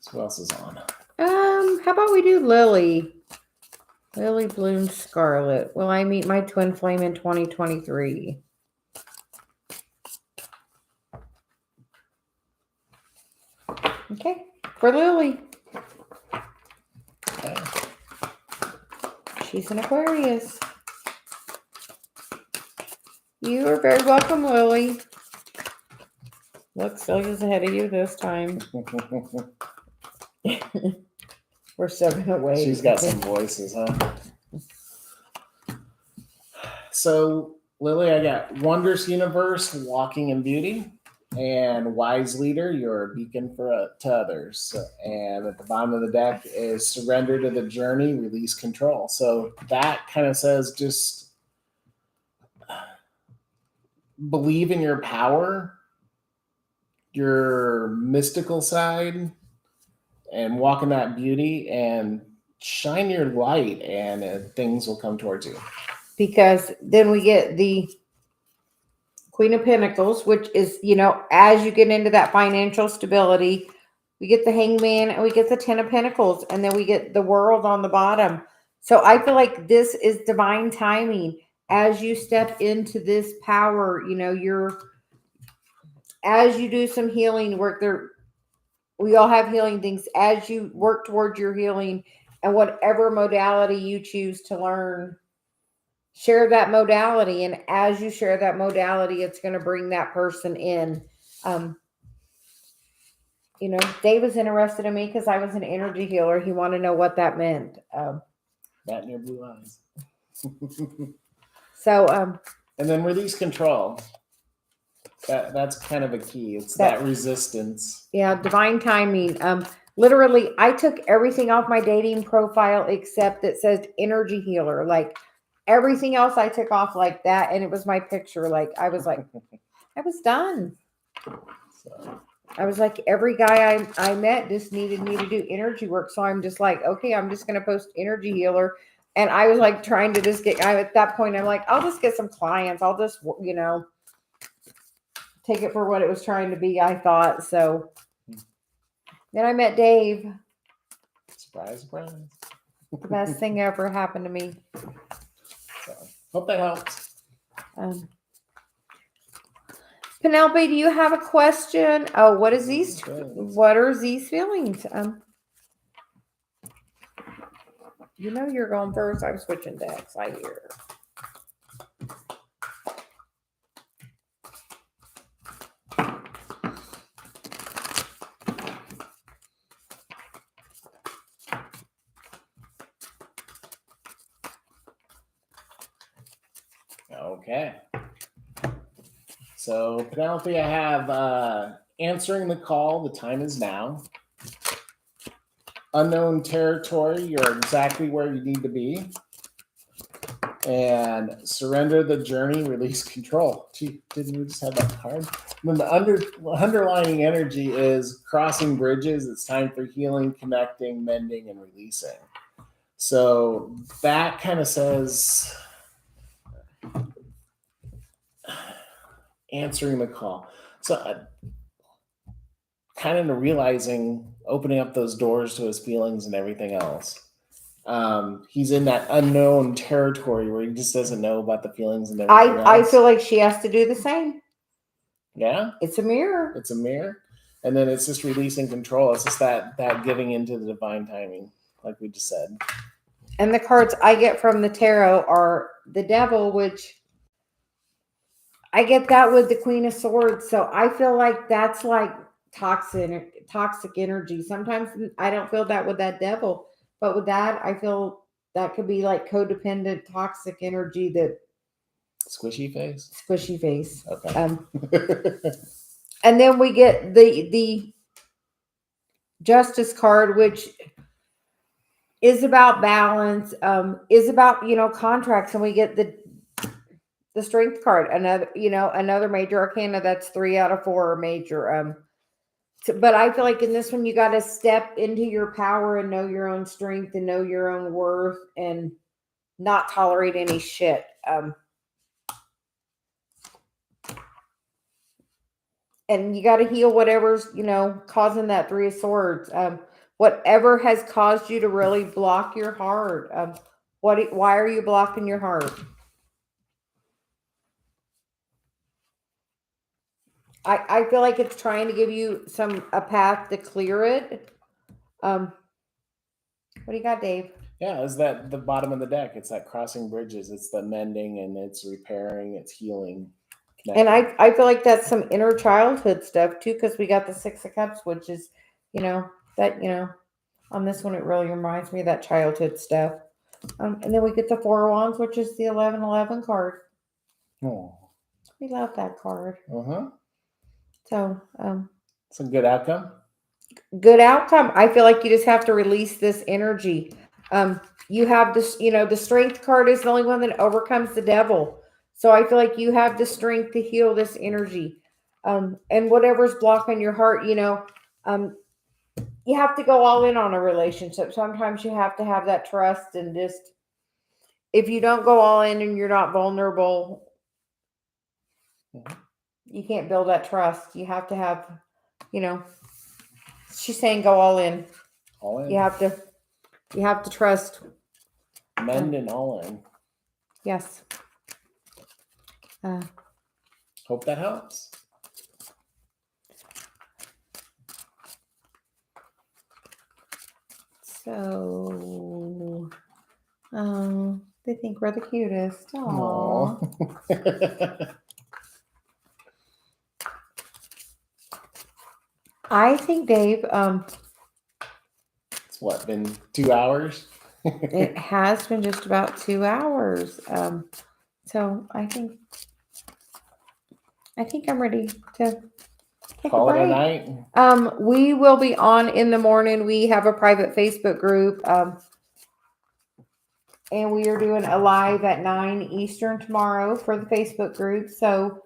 So who else is on? How about we do Lily? Lily Bloom Scarlet. Will I meet my twin flame in 2023? Okay. For Lily. Okay. She's an Aquarius. You are very welcome, Lily. Look, Celia's ahead of you this time. We're still gonna wait. She's got some voices, huh? So, Lily, I got Wondrous Universe, Walking in Beauty, and Wise Leader, you're a beacon to others. And at the bottom of the deck is Surrender to the Journey, Release Control. So that kind of says just believe in your power, your mystical side, and walk in that beauty and shine your light, and things will come towards you. Because then we get the Queen of Pentacles, which is, as you get into that financial stability, we get the Hangman and we get the Ten of Pentacles, and then we get the World on the bottom. So I feel like this is divine timing. As you step into this power, as you do some healing work there, we all have healing things. As you work towards your healing and whatever modality you choose to learn, share that modality. And as you share that modality, it's going to bring that person in. Dave was interested in me because I was an energy healer. He wanted to know what that meant. That and your blue eyes. And then release control. That's kind of a key. It's that resistance. Yeah, divine timing. Literally, I took everything off my dating profile except it says energy healer. Like everything else I took off like that, and it was my picture. I was done. So. I was like, every guy I met just needed me to do energy work. So I'm just like, okay, I'm just going to post energy healer. And I was like trying to just at that point, I'm like, I'll just get some clients. I'll just, take it for what it was trying to be, I thought. So then I met Dave. Surprise, surprise. The best thing ever happened to me. So, hope that helps. Penelope, do you have a question? Oh, what are these feelings? You're going first. I'm switching decks. I hear. Okay. So, Penelope, I have answering the call. The time is now. Unknown territory. You're exactly where you need to be. And surrender the journey. Release control. Gee, didn't we just have that card? And then the underlying energy is crossing bridges. It's time for healing, connecting, mending, and releasing. So that kind of says answering the call. So kind of realizing, opening up those doors to his feelings and everything else. He's in that unknown territory where he just doesn't know about the feelings and everything else. I feel like she has to do the same. Yeah? It's a mirror. It's a mirror. And then it's just releasing control. It's just that giving into the divine timing, like we just said. And the cards I get from the tarot are the Devil, which I get that with the Queen of Swords. So I feel like that's like toxic energy. Sometimes I don't feel that with that Devil, but with that, I feel that could be like codependent, toxic energy. That squishy face. Okay. And then we get the Justice card, which is about balance, is about, contracts. And we get the Strength card, another major arcana. That's 3 out of 4 are major. But I feel like in this one, you got to step into your power and know your own strength and know your own worth and not tolerate any shit. And you got to heal whatever's, causing that 3 of Swords. Whatever has caused you to really block your heart. Why are you blocking your heart? I feel like it's trying to give you a path to clear it. What do you got, Dave? Yeah, is that the bottom of the deck? It's that crossing bridges. It's the mending and it's repairing. It's healing. And I feel like that's some inner childhood stuff too, because we got the 6 of Cups, which is, on this one, it really reminds me of that childhood stuff. And then we get the 4 of Wands, which is the 11-11 card. Oh. We love that card. Uh-huh. So, it's a good outcome. Good outcome. I feel like you just have to release this energy. You have this, the Strength card is the only one that overcomes the devil. So I feel like you have the strength to heal this energy. And whatever's blocking your heart, you have to go all in on a relationship. Sometimes you have to have that trust, and just, if you don't go all in and you're not vulnerable, you can't build that trust. You have to have, she's saying go all in. All in. You have to trust. Mend and all in. Yes. Hope that helps. So, they think we're the cutest. Aww. I think, Dave, it's what, been 2 hours? It has been just about 2 hours. So I think I'm ready to take Call a it break. a night. We will be on in the morning. We have a private Facebook group. And we are doing a live at 9 Eastern tomorrow for the Facebook group. So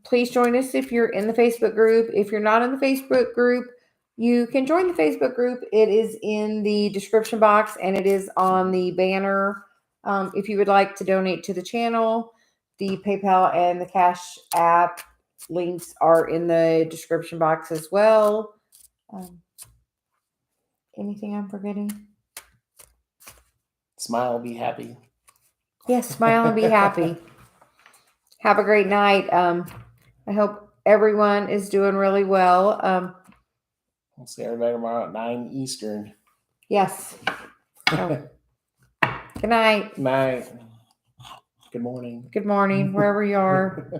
please join us if you're in the Facebook group. If you're not in the Facebook group, you can join the Facebook group. It is in the description box and it is on the banner. If you would like to donate to the channel, the PayPal and the Cash app links are in the description box as well. Anything I'm forgetting? Smile, be happy. Yes, smile and be happy. Have a great night. I hope everyone is doing really well. We'll see everybody tomorrow at 9 Eastern. Yes. So, good night. Night. Good morning. Good morning, wherever you are.